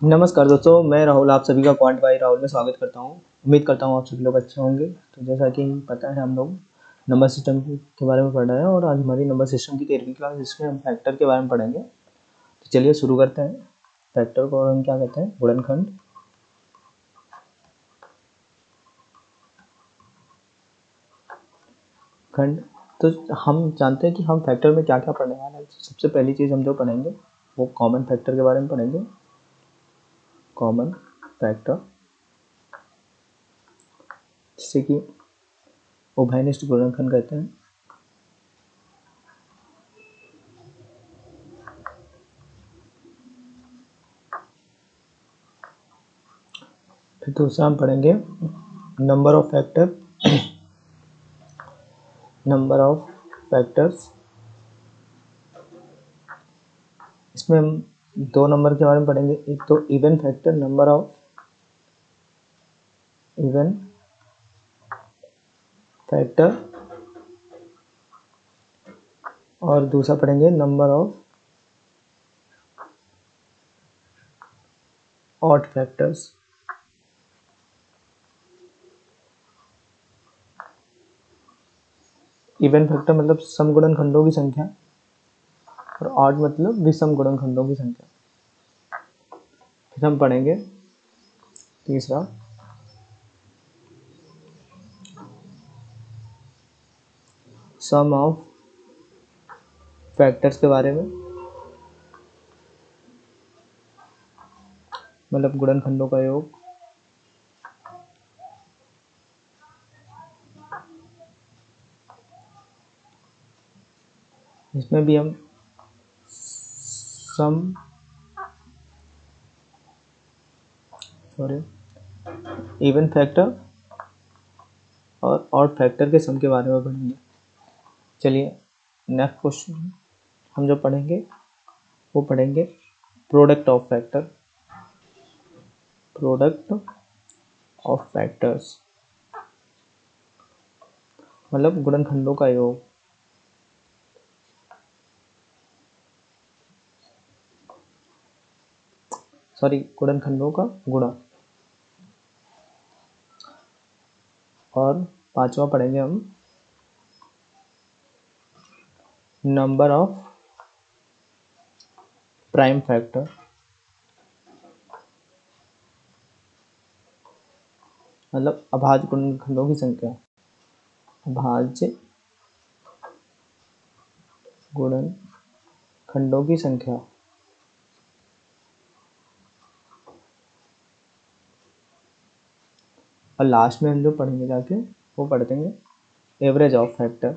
नमस्कार दोस्तों, मैं राहुल आप सभी का क्वांट बाई राहुल में स्वागत करता हूं। उम्मीद करता हूं आप सभी लोग अच्छे होंगे। तो जैसा कि पता है, हम लोग नंबर सिस्टम के बारे में पढ़ रहे हैं और आज हमारी नंबर सिस्टम की 13वीं क्लास, जिसमें हम फैक्टर के बारे में पढ़ेंगे। तो चलिए शुरू करते हैं। फैक्टर को हम क्या कहते हैं? गुणनखंड। खंड। तो हम जानते हैं कि हम फैक्टर में क्या क्या पढ़ने वाले हैं। सबसे पहली चीज़ हम जो पढ़ेंगे वो कॉमन फैक्टर के बारे में पढ़ेंगे। कॉमन फैक्टर, जिसे कि उभयनिष्ठ गुणनखंड कहते हैं। फिर दूसरा हम पढ़ेंगे number of factor. Number of factors, इसमें हम दो नंबर के बारे में पढ़ेंगे। एक तो even factor, number of even factor, और दूसरा पढ़ेंगे number of odd factors. Even factor मतलब सम गुणनखंडों की संख्या, और ऑड मतलब विषम गुणनखंडों की संख्या। फिर हम पढ़ेंगे तीसरा सम ऑफ फैक्टर्स के बारे में, मतलब गुणनखंडों का योग। इसमें भी हम सम इवन फैक्टर और ऑड फैक्टर के सम के बारे में पढ़ेंगे। चलिए नेक्स्ट क्वेश्चन हम जो पढ़ेंगे वो पढ़ेंगे product of factor. Product of factors मतलब गुणनखंडों का योग। गुणनखंडों का गुणा। और पांचवा पढ़ेंगे हम नंबर ऑफ प्राइम फैक्टर, मतलब अभाज्य गुणनखंडों की संख्या। अभाज्य गुणनखंडों की संख्या। और लास्ट में हम जो पढ़ेंगे जाके वो पढ़ देंगे एवरेज ऑफ फैक्टर,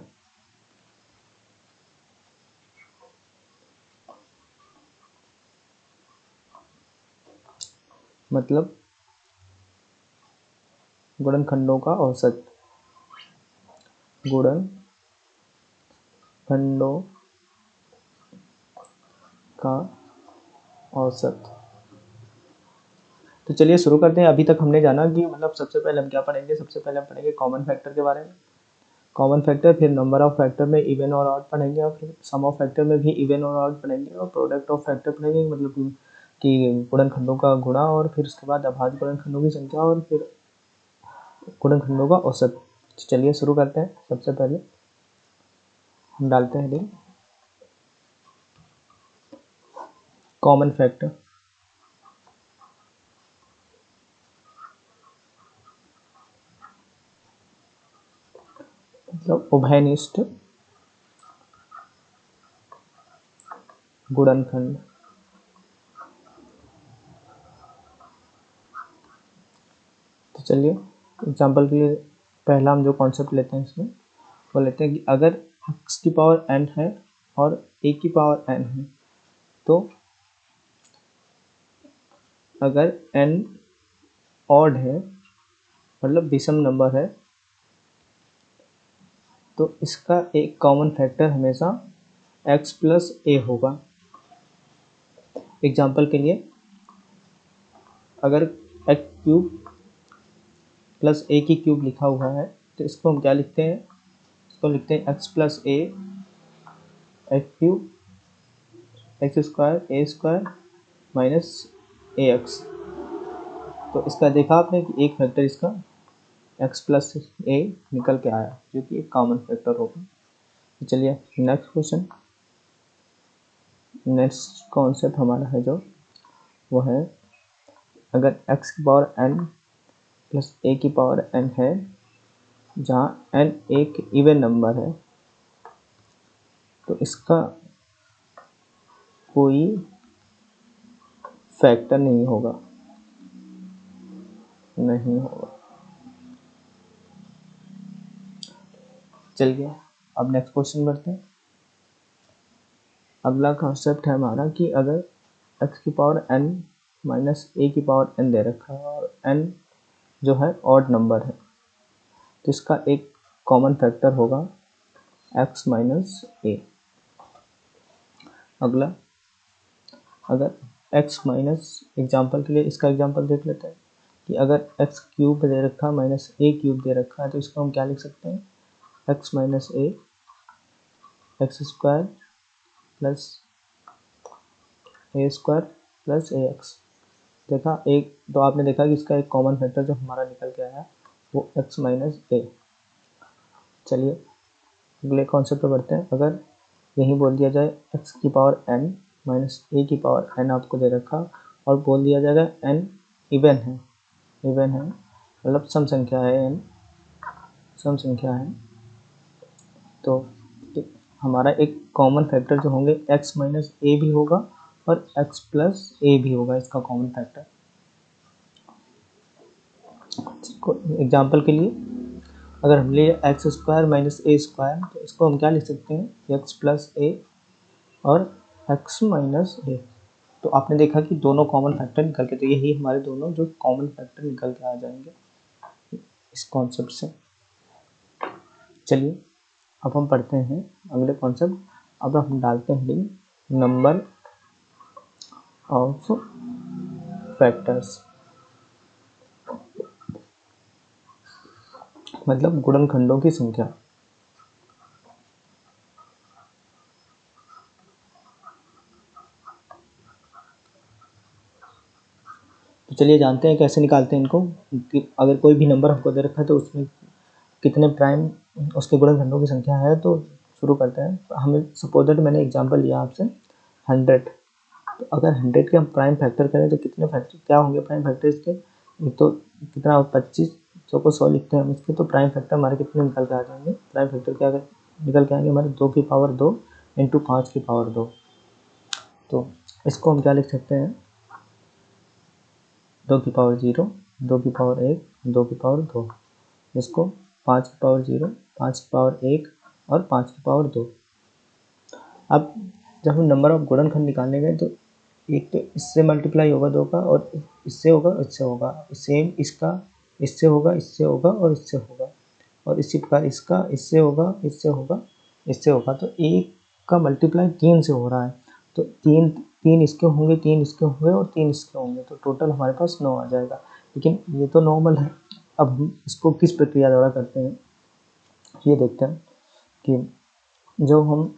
मतलब गुणनखंडों का औसत। गुणनखंडों का औसत। तो चलिए शुरू करते हैं। अभी तक हमने जाना कि मतलब सबसे पहले हम क्या पढ़ेंगे। सबसे पहले हम पढ़ेंगे कॉमन फैक्टर के बारे में। कॉमन फैक्टर, फिर नंबर ऑफ फैक्टर में इवन और ऑड पढ़ेंगे, और फिर सम ऑफ फैक्टर में भी इवन और ऑड पढ़ेंगे, और प्रोडक्ट ऑफ फैक्टर पढ़ेंगे, मतलब कि गुणनखंडों का गुणा, और फिर उसके बाद अभाज्य गुणनखंडों की संख्या, और फिर गुणनखंडों का औसत। चलिए शुरू करते हैं। सबसे पहले हम डालते हैं लिंक कॉमन फैक्टर। मतलब उभयनिष्ठ गुणनखंड। तो चलिए एग्जांपल के लिए पहला हम जो कॉन्सेप्ट लेते हैं इसमें वो लेते हैं कि अगर x की पावर n है और a की पावर n है, तो अगर n ऑड है मतलब विषम नंबर है, तो इसका एक कॉमन फैक्टर हमेशा x प्लस a होगा। एग्जांपल के लिए अगर x क्यूब प्लस a की क्यूब लिखा हुआ है, तो इसको हम क्या लिखते हैं? इसको लिखते हैं x plus a x cube x square a square minus A x. तो इसका देखा आपने कि एक फैक्टर इसका x प्लस ए निकल के आया, जो कि एक कॉमन फैक्टर होगा। तो चलिए नेक्स्ट क्वेश्चन, नेक्स्ट कॉन्सेप्ट हमारा है जो वो है, अगर x की पावर n प्लस a की पावर n है, जहाँ n एक इवन नंबर है, तो इसका कोई फैक्टर नहीं होगा, नहीं होगा। चलिए अब नेक्स्ट क्वेश्चन बढ़ते हैं। अगला कॉन्सेप्ट है हमारा कि अगर x की पावर n माइनस a की पावर n दे रखा है और n जो है ऑड नंबर है, तो इसका एक कॉमन फैक्टर होगा x माइनस a। अगला, अगर x माइनस, एग्जाम्पल के लिए इसका एग्जाम्पल देख लेते हैं कि अगर x क्यूब दे रखा है माइनस a क्यूब दे रखा है, तो इसको हम क्या लिख सकते हैं, x minus a x square plus A square plus A x. देखा, एक तो आपने देखा कि इसका एक कॉमन फैक्टर जो हमारा निकल के आया वो x माइनस ए। चलिए अगले कॉन्सेप्ट पे बढ़ते हैं। अगर यही बोल दिया जाए x की पावर n माइनस ए की पावर n आपको दे रखा, और बोल दिया जाएगा n इवन है, इवन है मतलब सम संख्या है, n सम संख्या है, तो हमारा एक कॉमन फैक्टर जो होंगे x माइनस ए भी होगा और x प्लस ए भी होगा, इसका कॉमन फैक्टर। एग्जाम्पल के लिए अगर हम ले एक्स स्क्वायर माइनस ए स्क्वायर, तो इसको हम क्या लिख सकते हैं, एक्स प्लस ए और एक्स माइनस ए। तो आपने देखा कि दोनों कॉमन फैक्टर निकल के, तो यही हमारे दोनों जो कॉमन फैक्टर निकल के आ जाएंगे इस कॉन्सेप्ट से। चलिए अब हम पढ़ते हैं अगले कॉन्सेप्ट। अब हम डालते हैं नंबर ऑफ फैक्टर्स, मतलब गुणनखंडों की संख्या। तो चलिए जानते हैं कैसे निकालते हैं इनको, कि अगर कोई भी नंबर हमको दे रखा है तो उसमें कितने प्राइम उसके गुणनखंडों की संख्या है। तो शुरू करते हैं। हमें सपोज दैट मैंने एग्जांपल लिया आपसे 100, तो अगर 100 के हम प्राइम फैक्टर करें तो कितने फैक्टर क्या होंगे प्राइम फैक्टर इसके, एक तो कितना 25, 100 को 100 लिखते हैं हम इसके, तो प्राइम फैक्टर हमारे कितने निकल के आ जाएंगे, प्राइम फैक्टर क्या निकल के आएंगे हमारे 2 की पावर 2 इंटू 5 की पावर 2। तो इसको हम क्या लिख सकते हैं, 2 की पावर 0, 2 की पावर 1, 2 की पावर 2, इसको 5 की पावर 0, 5 की पावर 1 और 5 की पावर 2। अब जब हम नंबर ऑफ गुणनखंड निकालने गए, तो एक तो इससे मल्टीप्लाई होगा 2 का, और इससे होगा, इससे होगा, सेम इसका इससे होगा, इससे होगा और इससे होगा, और इसी प्रकार इसका इससे होगा, इससे होगा, इससे होगा। तो एक का मल्टीप्लाई 3 से हो रहा है, तो 3 इसके होंगे, 3 इसके होंगे और 3 इसके होंगे, तो टोटल हमारे पास 9 आ जाएगा। लेकिन ये तो नॉर्मल है। अब हम इसको किस प्रक्रिया द्वारा करते हैं ये देखते हैं कि जो हम,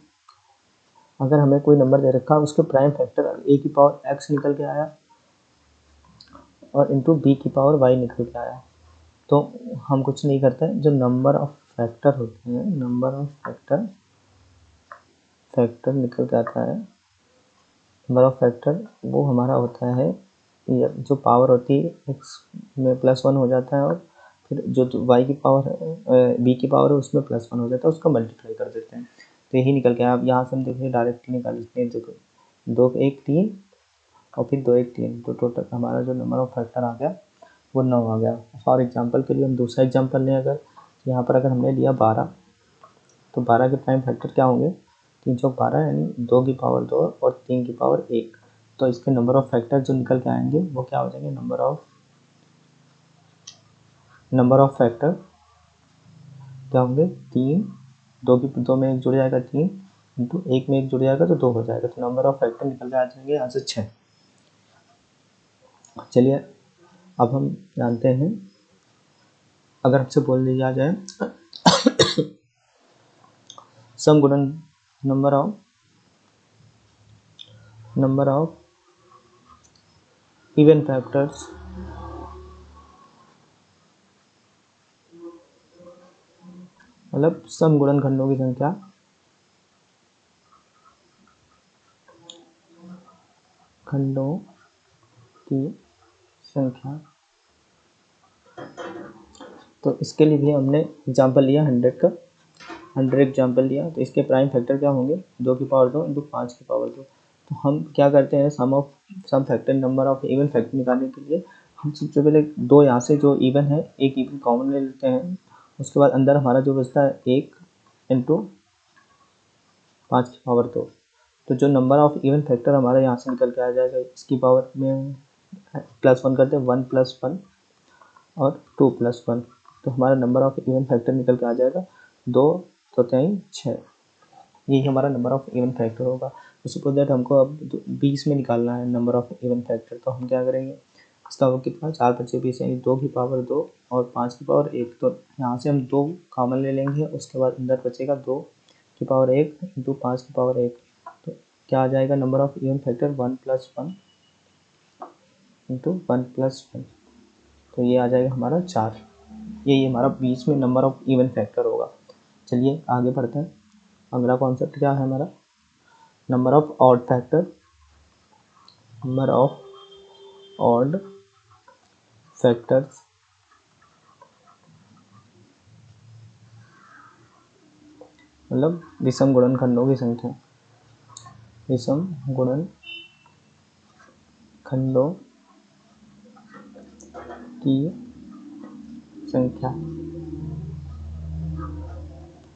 अगर हमें कोई नंबर दे रखा है उसके प्राइम फैक्टर a की पावर x निकल के आया और इंटू b की पावर y निकल के आया, तो हम कुछ नहीं करते हैं। जो नंबर ऑफ फैक्टर होते हैं, नंबर ऑफ फैक्टर निकल के आता है, नंबर ऑफ फैक्टर वो हमारा होता है, जो पावर होती है x में +1 हो जाता है, और फिर जो y की पावर है, b की पावर है उसमें +1 हो जाता है, उसका मल्टीप्लाई कर देते हैं, तो यही निकल के आया। अब यहाँ से हम देखिए डायरेक्टली निकाल लेते हैं, देखो 2 1 3 और फिर 2 1 3, तो टोटल हमारा जो नंबर ऑफ फैक्टर आ गया वो 9 आ गया। फॉर एग्जांपल के लिए हम दूसरा एग्जांपल लें, अगर यहाँ पर अगर हमने लिया 12, तो 12 के प्राइम फैक्टर क्या होंगे, 3 चौक 12 यानी 2 की पावर 2 और 3 की पावर 1। तो इसके नंबर ऑफ फैक्टर जो निकल के आएंगे वो क्या हो जाएंगे, नंबर ऑफ फैक्टर क्या होंगे, 3, 2 में 1 जुड़ जाएगा 3, इंटू 1 में 1 जुड़ जाएगा तो 2 हो जाएगा, तो नंबर ऑफ फैक्टर निकल के आ जाएंगे यहाँ से 6। चलिए अब हम जानते हैं, अगर हमसे बोल दिया जाए सम गुणन नंबर ऑफ इवन फैक्टर्स मतलब सम गुणनखंडों की संख्या खंडों की संख्या। तो इसके लिए भी हमने एग्जाम्पल लिया 100 का, 100 एग्जाम्पल लिया। तो इसके प्राइम फैक्टर क्या होंगे, 2 की पावर 2 इंटू 5 की पावर 2। तो हम क्या करते हैं, sum factor number of even factor निकालने के लिए हम सबसे पहले दो यहाँ से जो इवन है एक इवन कॉमन ले लेते हैं। उसके बाद अंदर हमारा जो बचता है 1 इंटू 5 की पावर 2। तो जो नंबर ऑफ इवन फैक्टर हमारा यहाँ से निकल के आ जाएगा, इसकी पावर में +1 करते हैं, 1 + 1 और 2 + 1। तो हमारा नंबर ऑफ इवन फैक्टर निकल के आ जाएगा 2 3 6। यही हमारा नंबर ऑफ इवन फैक्टर होगा। तो सपोज दैट हमको अब 20 में निकालना है नंबर ऑफ इवन फैक्टर। तो हम क्या करेंगे, इसका वो कितना 4 × 5 = 20 यानी 2 की पावर 2 और 5 की पावर 1। तो यहाँ से हम 2 कॉमन ले लेंगे, उसके बाद अंदर बचेगा 2 की पावर 1 इंटू 5 की पावर 1। तो क्या आ जाएगा, number of even factor 1 + 1 into 1 + 1। तो ये आ जाएगा हमारा 4। यही हमारा 20 में नंबर ऑफ इवन फैक्टर होगा। चलिए आगे बढ़ते हैं। अगला कॉन्सेप्ट क्या है हमारा, number of odd factor. Number of odd factors मतलब विषम गुणनखंडों की संख्या, विषम गुणनखंडों की संख्या।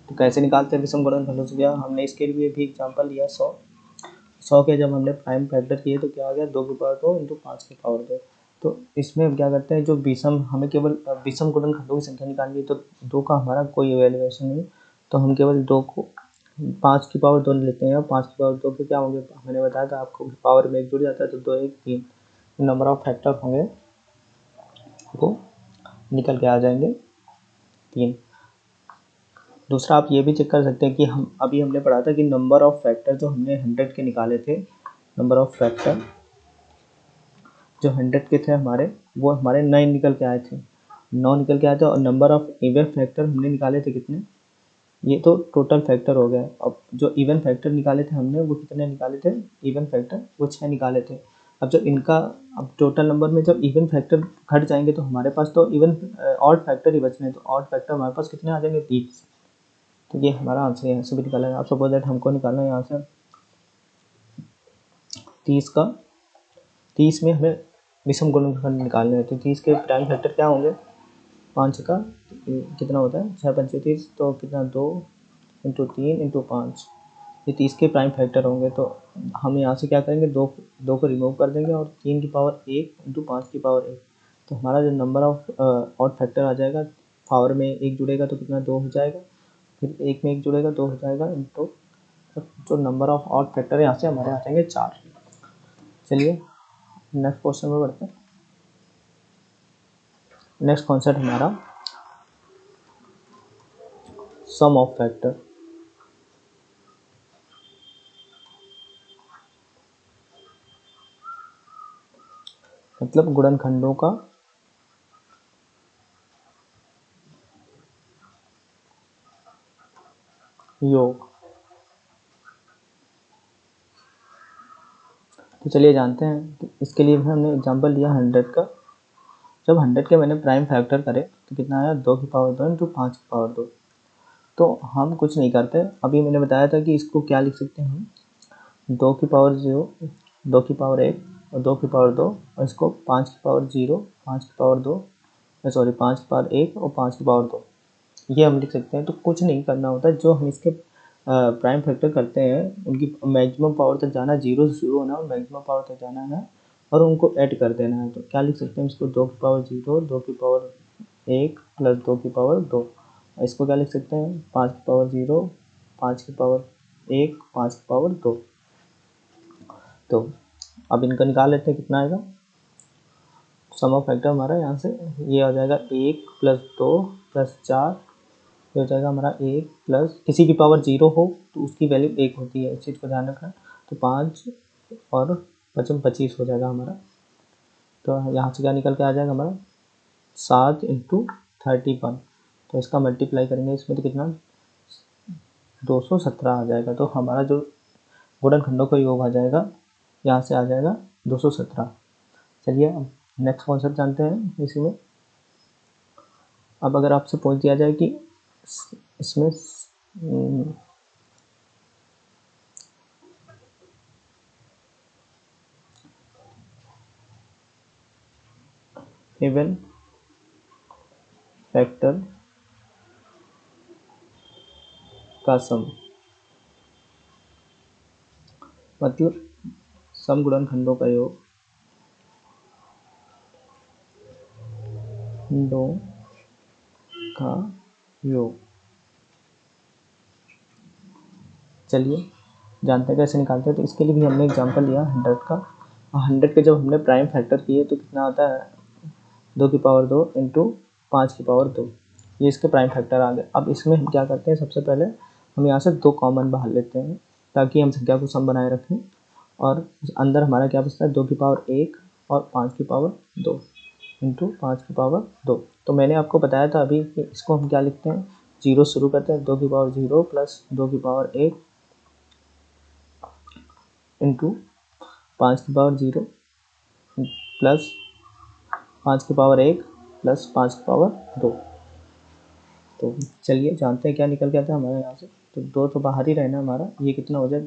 तो कैसे निकालते हैं विषम गुणनखंडों से, क्या हमने इसके लिए भी एग्जांपल लिया 100 के जब हमने प्राइम फैक्टर किए तो क्या आ गया, 2 की पावर 2 इंटू 5 की पावर 2। तो इसमें हम क्या करते हैं, जो विषम, हमें केवल विषम गुणनखंडों की संख्या निकालनी है। तो 2 का हमारा कोई वैल्यूएशन नहीं, तो हम केवल 2 को 5 की पावर 2 लेते हैं। और 5 की पावर 2 के क्या होंगे, मैंने बताया था आपको, पावर में 1 जुड़ जाता है तो 2 1 3 नंबर ऑफ फैक्टर होंगे वो निकल के आ जाएंगे 3। दूसरा आप ये भी चेक कर सकते हैं कि हम अभी हमने पढ़ा था कि नंबर ऑफ फैक्टर जो हमने 100 के निकाले थे, नंबर ऑफ फैक्टर जो 100 के थे हमारे, वो हमारे 9 निकल के आए थे, 9 निकल के आए थे। और नंबर ऑफ इवन फैक्टर हमने निकाले थे कितने, ये तो टोटल फैक्टर हो गया। अब जो इवन फैक्टर निकाले थे हमने वो कितने निकाले थे, इवन फैक्टर वो 6 निकाले थे। अब जब इनका, अब टोटल नंबर में जब इवन फैक्टर घट जाएंगे तो हमारे पास तो इवन ऑड फैक्टर ही बचने हैं। तो ऑड फैक्टर हमारे पास कितने आ जाएंगे, 30। तो ये हमारा आंसर है, ऐसे भी निकाला है। आप सपोज दैट हमको निकालना है यहाँ से 30 में हमें विषम गुणनखंड निकालने हैं। तो 30 के प्राइम फैक्टर क्या होंगे, 5 का कितना होता है, 6 × 5 = 30। तो कितना, 2 इंटू 3 इंटू 5, ये 30 के प्राइम फैक्टर होंगे। तो हम यहाँ से क्या करेंगे, 2 को रिमूव कर देंगे और 3 की पावर 1 इंटू 5 की पावर 1। तो हमारा जो नंबर ऑफ ऑड फैक्टर आ जाएगा, पावर में 1 जुड़ेगा तो कितना, 2 हो जाएगा, फिर 1 में 1 जुड़ेगा 2 हो जाएगा इंटू, जो नंबर ऑफ ऑड फैक्टर है यहाँ से हमारे आ जाएंगे 4। चलिए नेक्स्ट क्वेश्चन में बढ़ते हैं। नेक्स्ट कॉन्सेप्ट हमारा सम ऑफ फैक्टर। मतलब गुणनखंडों का योग। तो चलिए जानते हैं कि इसके लिए भी हमने एग्जांपल लिया 100 का। जब 100 के मैंने प्राइम फैक्टर करे तो कितना आया, 2 की पावर 2 इंटू 5 की पावर 2। तो हम कुछ नहीं करते, अभी मैंने बताया था कि इसको क्या लिख सकते हैं हम, 2 की पावर 0, 2 की पावर 1 और 2 की पावर 2, और इसको 5 की पावर 0, 5 की पावर 2, सॉरी 5 की पावर 1 और 5 की पावर 2, ये हम लिख सकते हैं। तो कुछ नहीं करना होता, जो हम इसके प्राइम फैक्टर करते हैं उनकी मैक्सिमम पावर तक जाना, 0 से शुरू होना और मैक्सिमम पावर तक जाना है और उनको ऐड कर देना है। तो क्या लिख सकते हैं इसको, 2 की पावर 0, 2 की पावर 1 प्लस 2 की पावर 2। इसको क्या लिख सकते हैं, 5 की पावर 0, 5 की पावर 1, 5 की पावर 2। तो अब इनका निकाल लेते हैं, कितना आएगा सम ऑफ फैक्टर हमारा, यहाँ से ये आ जाएगा 1 + 2 + 4, ये हो जाएगा हमारा 1 प्लस, किसी की पावर 0 हो तो उसकी वैल्यू 1 होती है, इस चीज़ को ध्यान रखना। तो 5 और 25 हो जाएगा हमारा। तो यहाँ से क्या निकल के आ जाएगा हमारा 7 × 31। तो इसका मल्टीप्लाई करेंगे इसमें तो कितना 217 आ जाएगा। तो हमारा जो गुणनखंडों का योग आ जाएगा यहाँ से आ जाएगा 217। चलिए अब नेक्स्ट कॉन्सेप्ट जानते हैं इसी में। अब अगर आपसे पूछ दिया जाए कि इसमें इवन फैक्टर का सम, मतलब सम गुणनखंडों का योग दो का योग। चलिए जानते हैं कैसे निकालते हैं। तो इसके लिए भी हमने एग्जांपल लिया 100 का। 100 के जब हमने प्राइम फैक्टर किए तो कितना आता है 2 की पावर 2 इंटू 5 की पावर 2, ये इसके प्राइम फैक्टर आ गए। अब इसमें हम क्या करते हैं, सबसे पहले हम यहाँ से 2 कॉमन बाहर लेते हैं ताकि हम संख्या को सम बनाए रखें, और अंदर हमारा क्या बचता है 2 की पावर 1 और 5 की पावर 2 इंटू 5 की पावर 2। तो मैंने आपको बताया था अभी कि इसको हम क्या लिखते हैं, जीरो शुरू करते हैं, 2 की पावर 0 प्लस 2 की पावर 1 इंटू 5 की पावर 0 प्लस 5 की पावर 1 प्लस 5 की पावर 2। तो चलिए जानते हैं क्या निकल के आता है हमारे यहाँ से। तो 2 तो बाहर ही रहना हमारा, ये कितना हो जाए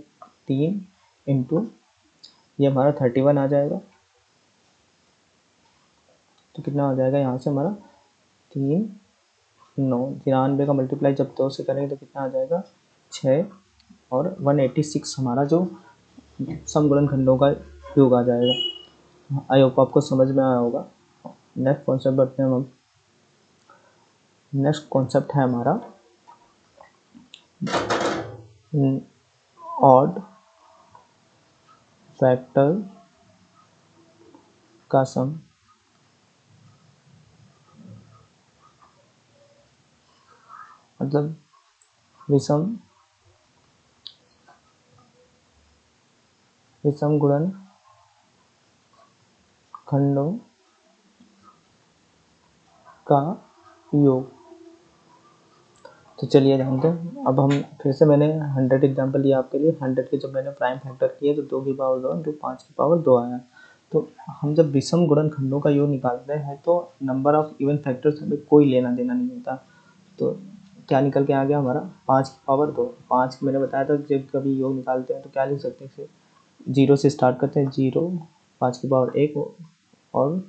3 इंटू ये हमारा 31 आ जाएगा। तो कितना हो जाएगा यहाँ से हमारा 3 9 93 का मल्टीप्लाई जब 2 से करेंगे तो कितना आ जाएगा 6 और 186 हमारा जो सम गुणनखंडों का योग आ जाएगा। आई होप आपको समझ में आया होगा। नेक्स्ट कॉन्सेप्ट बढ़ते हैं हम। नेक्स्ट कॉन्सेप्ट है हमारा ऑड फैक्टर का सम, मतलब विषम गुणनखंडों का योग। तो चलिए जानते हैं। अब हम फिर से मैंने 100 एग्जाम्पल लिया आपके लिए। 100 के जब मैंने प्राइम फैक्टर किए तो 2 की पावर 2 इंटू 5 की पावर 2 आया। तो हम जब विषम गुणनखंडों का योग निकालते हैं तो नंबर ऑफ इवन फैक्टर्स हमें कोई लेना देना नहीं होता। तो क्या निकल के आ गया हमारा 5 की पावर 2। 5 मैंने बताया था जब कभी योग निकालते हैं तो क्या लिख सकते हैं, फिर 0 से स्टार्ट करते हैं, 0 5 की पावर 1 और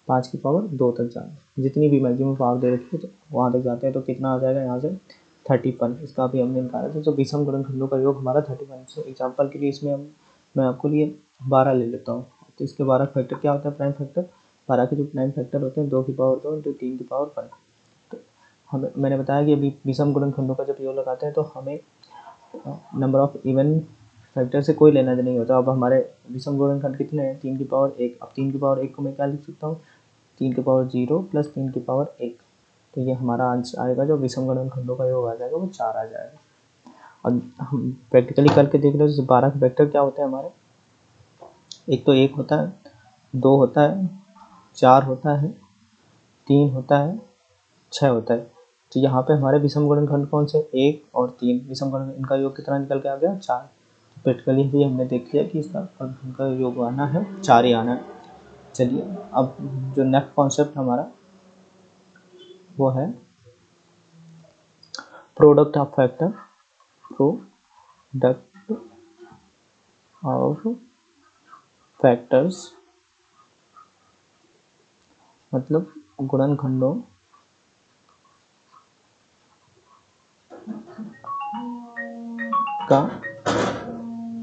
5 की पावर 2 तक जाते हैं। जितनी भी मैक्सिमम पावर दे रखी है तो वहाँ तक जाते हैं। तो कितना आ जाएगा यहाँ से 31। इसका भी हमने निकाला था। तो विषम गुणनखंडों का योग हमारा 31। सो एग्जाम्पल के लिए इसमें मैं आपको लिए 12 ले लेता हूँ। तो इसके 12 फैक्टर क्या होता है प्राइम फैक्टर, 12 के जो प्राइम फैक्टर होते हैं 2 की पावर 2 इंटू 3 की पावर 5। तो हमें मैंने बताया कि अभी विषम गुणनखंडों का जब योग लगाते हैं तो हमें नंबर ऑफ इवन फैक्टर से कोई लेना देना नहीं होता। अब हमारे विषम गुणनखंड कितने हैं 3 की पावर 1। अब 3 की पावर 1 को मैं क्या लिख सकता हूँ 3 की पावर 0 प्लस 3 की पावर 1। तो ये हमारा आंसर आएगा, जो विषम गुणनखंडों का योग आ जाएगा वो 4 आ जाएगा। और हम प्रैक्टिकली करके देख रहे हो 12 के वेक्टर क्या होते हैं हमारे, एक तो 1 होता है, 2 होता है, 4 होता है, 3 होता है, 6 होता है। तो यहाँ पे हमारे विषम गुणनखंड कौन से 1 और 3, विषम गुणनखंड इनका योग कितना निकल के आ गया 4। तो प्रैक्टिकली भी हमने देख लिया कि इसका योग आना है 4 ही आना है। चलिए अब जो नेक्स्ट कॉन्सेप्ट हमारा वो है product of factor, product of factors, मतलब गुणनखंडों का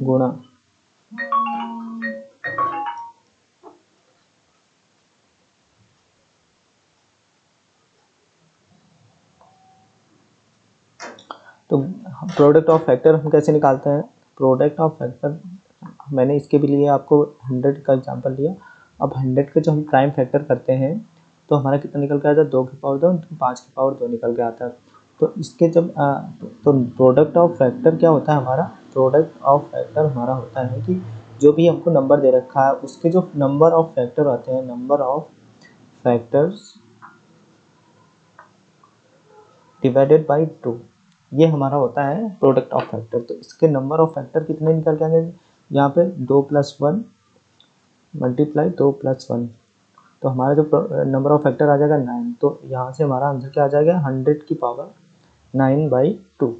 गुणा। तो प्रोडक्ट ऑफ फैक्टर हम कैसे निकालते हैं, प्रोडक्ट ऑफ फैक्टर मैंने इसके भी लिए आपको 100 का एग्जांपल लिया। अब 100 के जो हम प्राइम फैक्टर करते हैं तो हमारा कितना निकल के आता है 2 की पावर 2 तो 5 की पावर 2 निकल के आता है। तो इसके जब तो प्रोडक्ट ऑफ फैक्टर क्या होता है हमारा, प्रोडक्ट ऑफ फैक्टर हमारा होता है कि जो भी हमको नंबर दे रखा है उसके जो नंबर ऑफ फैक्टर आते हैं, number of factors divided by 2, ये हमारा होता है प्रोडक्ट ऑफ फैक्टर। तो इसके नंबर ऑफ फैक्टर कितने निकल के आएंगे, यहाँ पे 2 + 1 मल्टीप्लाई 2 + 1, तो हमारा जो नंबर ऑफ फैक्टर आ जाएगा 9। तो यहाँ से हमारा आंसर क्या आ जाएगा, 100 की पावर 9/2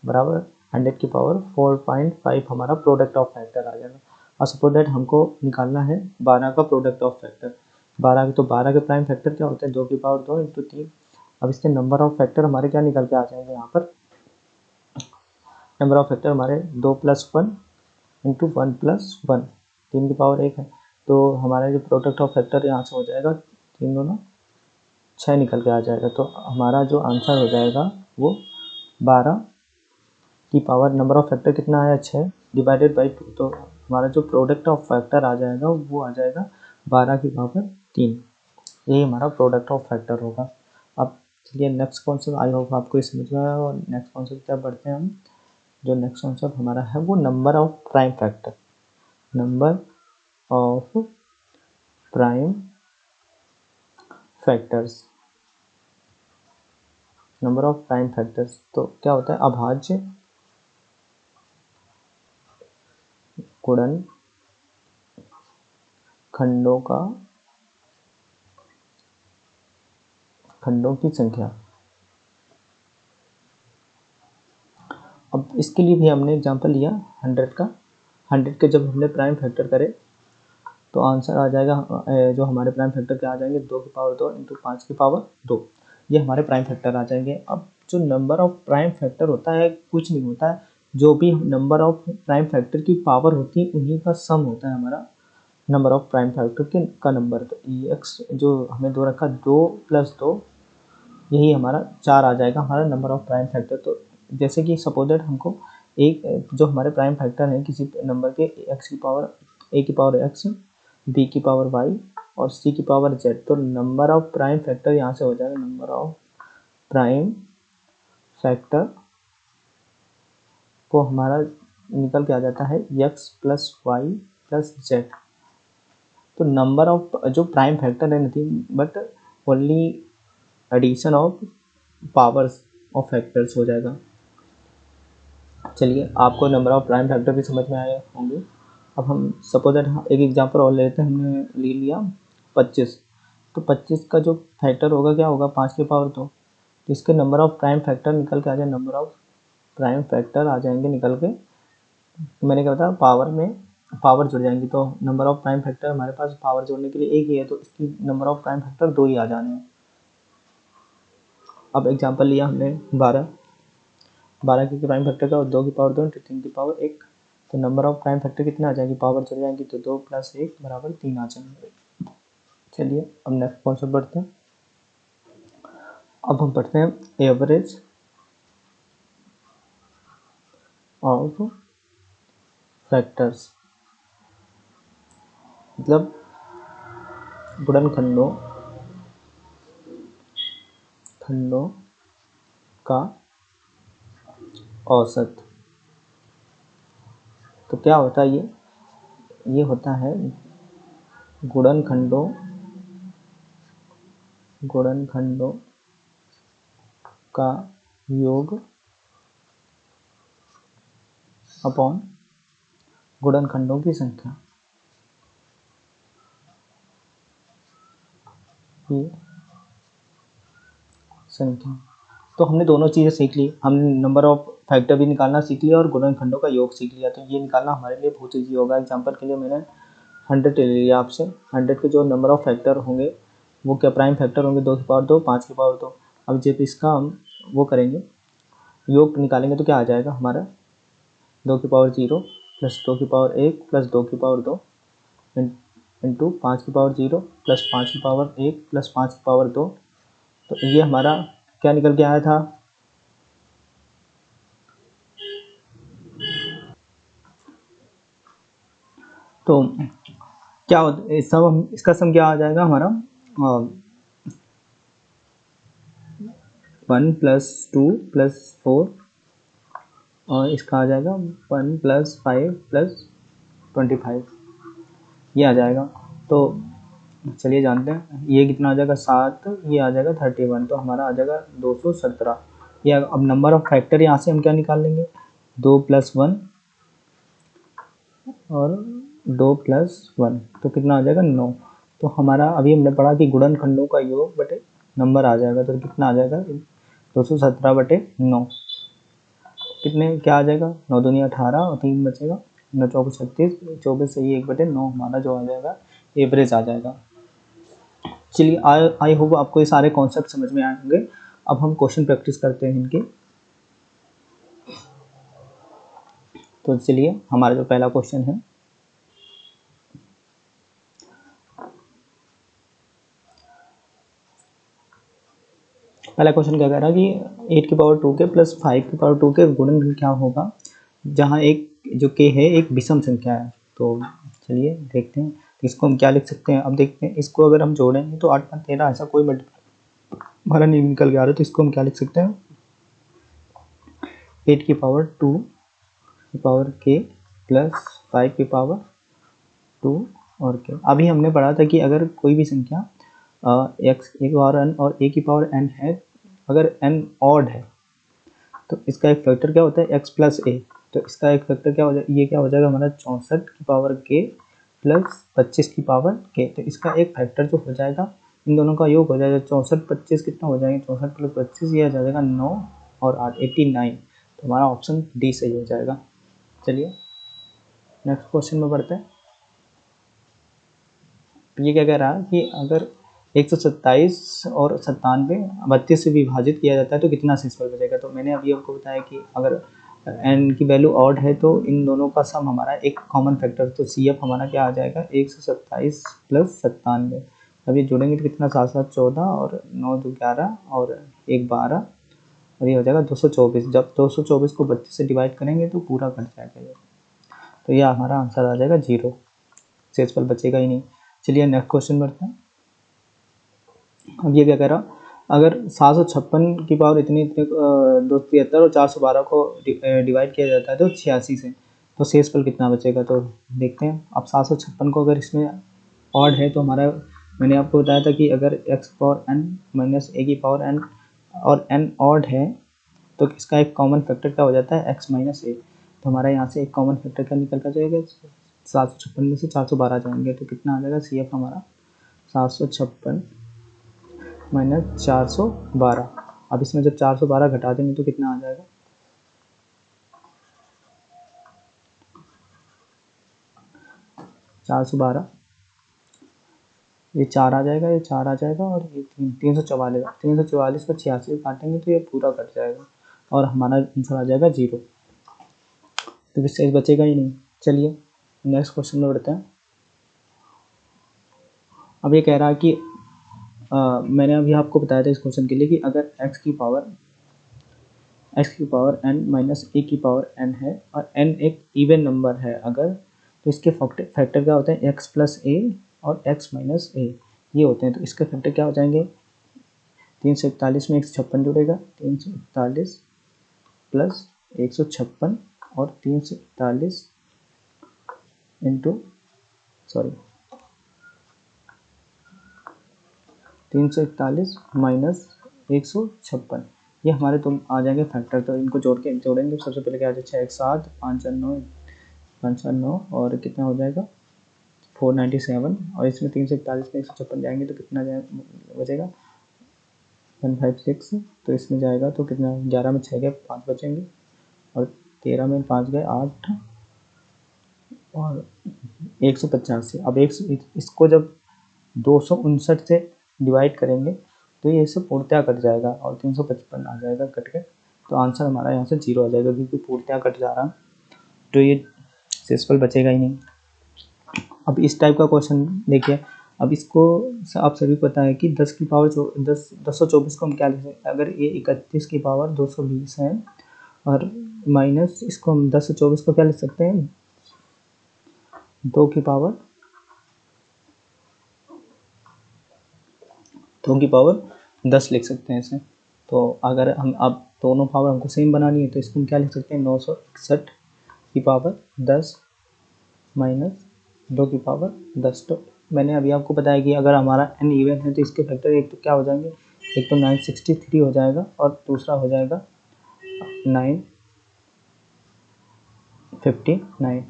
बराबर 100 की पावर 4.5 हमारा प्रोडक्ट ऑफ फैक्टर आ जाएगा। और सपोज दैट हमको निकालना है 12 का प्रोडक्ट ऑफ फैक्टर, 12 के, तो 12 के प्राइम फैक्टर क्या होते हैं, 2 की पावर 2 × 3। अब इसके नंबर ऑफ फैक्टर हमारे क्या निकल के आ जाएंगे, यहाँ पर नंबर ऑफ फैक्टर हमारे 2 + 1 × 1 + 1, 3 की पावर 1 है। तो हमारा जो प्रोडक्ट ऑफ फैक्टर यहाँ से हो जाएगा 3 दूना 6 निकल के आ जाएगा। तो हमारा जो आंसर हो जाएगा वो 12 की पावर, नंबर ऑफ फैक्टर कितना आया 6 डिवाइडेड बाई 2, तो हमारा जो प्रोडक्ट ऑफ फैक्टर आ जाएगा वो आ जाएगा 12 की पावर 3। यही हमारा प्रोडक्ट ऑफ फैक्टर होगा। अब चलिए नेक्स्ट कॉन्सेप्ट, आई होप आपको ये समझ में आया। और नेक्स्ट कॉन्सेप्ट क्या बढ़ते हैं हम, जो नेक्स्ट कॉन्सेप्ट हमारा है वो number of prime factor, number of prime factors, number of prime factors. तो क्या होता है, अभाज्य गुणन खंडों की संख्या। अब इसके लिए भी हमने एग्जांपल लिया 100 का। 100 के जब हमने प्राइम फैक्टर करे तो आंसर आ जाएगा, जो हमारे प्राइम फैक्टर क्या आ जाएंगे, 2 की पावर 2 × 5 की पावर 2, ये हमारे प्राइम फैक्टर आ जाएंगे। अब जो नंबर ऑफ प्राइम फैक्टर होता है कुछ नहीं होता है, जो भी नंबर ऑफ प्राइम फैक्टर की पावर होती है उन्हीं का सम होता है हमारा नंबर ऑफ प्राइम फैक्टर के का नंबर। तो एक्स जो हमें दो रखा 2 + 2, यही हमारा 4 आ जाएगा हमारा नंबर ऑफ प्राइम फैक्टर। तो जैसे कि सपोज दैट हमको एक जो हमारे प्राइम फैक्टर हैं किसी नंबर के एक्स की पावर, ए की पावर एक्स, बी की पावर वाई और सी की पावर जेड, तो नंबर ऑफ प्राइम फैक्टर यहाँ से हो जाएगा नंबर ऑफ प्राइम फैक्टर को हमारा निकल के आ जाता है x + y + z। तो नंबर ऑफ जो प्राइम फैक्टर है nothing but only addition of powers of factors हो जाएगा। चलिए आपको नंबर ऑफ प्राइम फैक्टर भी समझ में आए होंगे। अब हम सपोज दैट एक एग्जांपल और लेते हैं, हमने ले लिया 25, तो 25 का जो फैक्टर होगा क्या होगा, 5 की पावर 2, तो इसके नंबर ऑफ प्राइम फैक्टर निकल के आ जाए, नंबर ऑफ प्राइम फैक्टर आ जाएंगे निकल के, तो मैंने क्या बताया पावर में पावर जुड़ जाएंगी, तो नंबर ऑफ प्राइम फैक्टर हमारे पास पावर जोड़ने के लिए एक ही है, तो इसकी नंबर ऑफ प्राइम फैक्टर 2 ही आ जाने हैं। अब एग्जांपल लिया हमने 12 के प्राइम फैक्टर का 2 की पावर 2 × 3 की पावर 1, तो नंबर ऑफ प्राइम फैक्टर कितना आ जाएगी, पावर चल जाएंगी, तो 2 + 1 = 3 आ जाएंगे। चलिए अब नेक्स्ट कॉन्सेप्ट बढ़ते हैं। अब हम पढ़ते हैं एवरेज ऑफ फैक्टर्स, मतलब गुणनखंडों का औसत। तो क्या होता है ये होता है गुणनखंडों का योग अपॉन गुणनखंडों की संख्या। ये संख्या, तो हमने दोनों चीज़ें सीख ली, हमने नंबर ऑफ फैक्टर भी निकालना सीख लिया और गुणनखंडों का योग सीख लिया। तो ये निकालना हमारे लिए बहुत ईजी होगा। एग्जांपल के लिए मैंने 100 ले लिया आपसे, 100 के जो नंबर ऑफ फैक्टर होंगे वो क्या प्राइम फैक्टर होंगे, 2 की पावर 2, 5 की पावर 2। अब जब इसका हम वो करेंगे योग निकालेंगे तो क्या आ जाएगा हमारा, 2 की पावर 0 + 2 की पावर 1 + 2 की पावर 2 इंटू 5 की पावर 0 + 5 की पावर 1 + 5 की पावर 2। तो ये हमारा क्या निकल के आया था, तो क्या होता है सब, इसका सम क्या आ जाएगा हमारा 1 + 2 + 4 और इसका आ जाएगा 1 + 5 + 25 ये आ जाएगा। तो चलिए जानते हैं ये कितना आ जाएगा 7, ये आ जाएगा 31, तो हमारा आ जाएगा 217। ये अब नंबर ऑफ फैक्टर यहाँ से हम क्या निकाल लेंगे, 2 + 1 और 2 + 1 तो कितना आ जाएगा 9। तो हमारा अभी हमने पढ़ा कि गुणनखंडों का योग बटे नंबर आ जाएगा, तो कितना आ जाएगा 217/9। कितने क्या आ जाएगा 9 दूनी 18 और 3 बचेगा 9 चौके 36, 24 से ही 1/9 हमारा जो आ जाएगा एवरेज आ जाएगा। चलिए आई होप आपको ये सारे कॉन्सेप्ट समझ में आए होंगे। अब हम क्वेश्चन प्रैक्टिस करते हैं इनके। तो चलिए हमारा जो पहला क्वेश्चन है, पहला क्वेश्चन क्या कह रहा है कि 8^2 के प्लस 5^2 के गुणनफल क्या होगा जहाँ एक जो k है एक विषम संख्या है। तो चलिए देखते हैं इसको हम क्या लिख सकते हैं। अब देखते हैं इसको अगर हम जोड़ेंगे तो 8 × 13 ऐसा कोई मल्टीपल हमारा नहीं निकल के आ रहा है, तो इसको हम क्या लिख सकते हैं 8^2 k प्लस 5^2 और k। अभी हमने पढ़ा था कि अगर कोई भी संख्या x की पावर n और a की पावर n है, अगर n ऑड है तो इसका एक फैक्टर क्या होता है x प्लस a। तो इसका एक फैक्टर क्या हो जाएगा, ये क्या हो जाएगा हमारा 64 की पावर k प्लस 25 की पावर k। तो इसका एक फैक्टर जो हो जाएगा इन दोनों का योग हो जाएगा 64 25 कितना हो जाएगा 64 प्लस 25 ये आ जाएगा 9 और 8 89। तो हमारा ऑप्शन डी सही हो जाएगा। चलिए नेक्स्ट क्वेश्चन में बढ़ते हैं। ये क्या कह रहा है कि अगर 127 और 97 32 से विभाजित किया जाता है तो कितना शेषफल बचेगा। तो मैंने अभी आपको बताया कि अगर n की वैल्यू ऑड है तो इन दोनों का सम हमारा एक कॉमन फैक्टर, तो CF हमारा क्या आ जाएगा 127 + 97। अब ये जोड़ेंगे तो कितना 7 7 14 और 9 2 11 और 1 12 और ये हो जाएगा 224। जब 224 को 32 से डिवाइड करेंगे तो पूरा कट जाएगा ये, तो यह हमारा आंसर आ जाएगा 0, शेषफल बचेगा ही नहीं। चलिए नेक्स्ट क्वेश्चन बढ़ते हैं। अब ये क्या कह रहा, अगर 756 की पावर इतनी 273 और 412 को डिवाइड किया जाता है तो 86 से, तो शेषफल कितना बचेगा। तो देखते हैं। अब 756 को अगर इसमें ऑड है तो हमारा, मैंने आपको बताया था कि अगर x power n minus a की पावर n और n ऑड है तो इसका एक कॉमन फैक्टर क्या हो जाता है x माइनस a। तो हमारा यहाँ से एक कॉमन फैक्टर क्या निकल कर जाएगा 756 में से 412 जाएंगे तो कितना आ जाएगा CF हमारा 756 माइनस 412। अब इसमें जब 412 घटा देंगे तो कितना आ जाएगा 412, ये 4 आ जाएगा, ये 4 आ जाएगा और ये 344 344 को 86 से काटेंगे तो ये पूरा कट जाएगा और हमारा आंसर आ जाएगा 0, तो इससे बचेगा ही नहीं। चलिए नेक्स्ट क्वेश्चन में बढ़ते हैं। अब ये कह रहा है कि मैंने अभी आपको बताया था इस क्वेश्चन के लिए कि अगर x की पावर n माइनस a की पावर n है और n एक इवन नंबर है अगर, तो इसके फैक्टर क्या होते हैं x प्लस a और x माइनस a ये होते हैं। तो इसके फैक्टर क्या हो जाएंगे 341 में 156 जुड़ेगा, 341 प्लस 156 और 341 इंटू 341 माइनस 156 ये हमारे तुम आ जाएंगे फैक्टर। तो इनको जोड़ेंगे सबसे पहले क्या आ जाएगा 6 1 7 5 4 9 5 4 9 और कितना हो जाएगा 497 और इसमें 341 में 156 जाएंगे तो कितना बचेगा 156। तो इसमें जाएगा तो कितना 11 में 6 गए 5 बचेंगे और 13 में 5 गए 8 और 185। अब इसको जब 259 से डिवाइड करेंगे तो ये इससे पूर्णतया कट जाएगा और 355 आ जाएगा कट के, तो आंसर हमारा यहाँ से 0 आ जाएगा क्योंकि पूर्णतया कट जा रहा है, तो ये शेषफल बचेगा ही नहीं। अब इस टाइप का क्वेश्चन देखिए। अब इसको आप सभी पता है कि 10 की पावर 224 को हम क्या लिख सकते हैं, अगर ये 31 की पावर 220 है और माइनस इसको हम 10 से 24 को क्या लिख सकते हैं 2 की पावर 10 लिख सकते हैं इसे। तो अगर हम अब दोनों पावर हमको सेम बनानी है तो इसको हम क्या लिख सकते हैं 961 की पावर 10 माइनस 2 की पावर 10। तो मैंने अभी आपको बताया कि अगर हमारा n इवन है तो इसके फैक्टर एक तो क्या हो जाएंगे, एक तो 963 हो जाएगा और दूसरा हो जाएगा 959।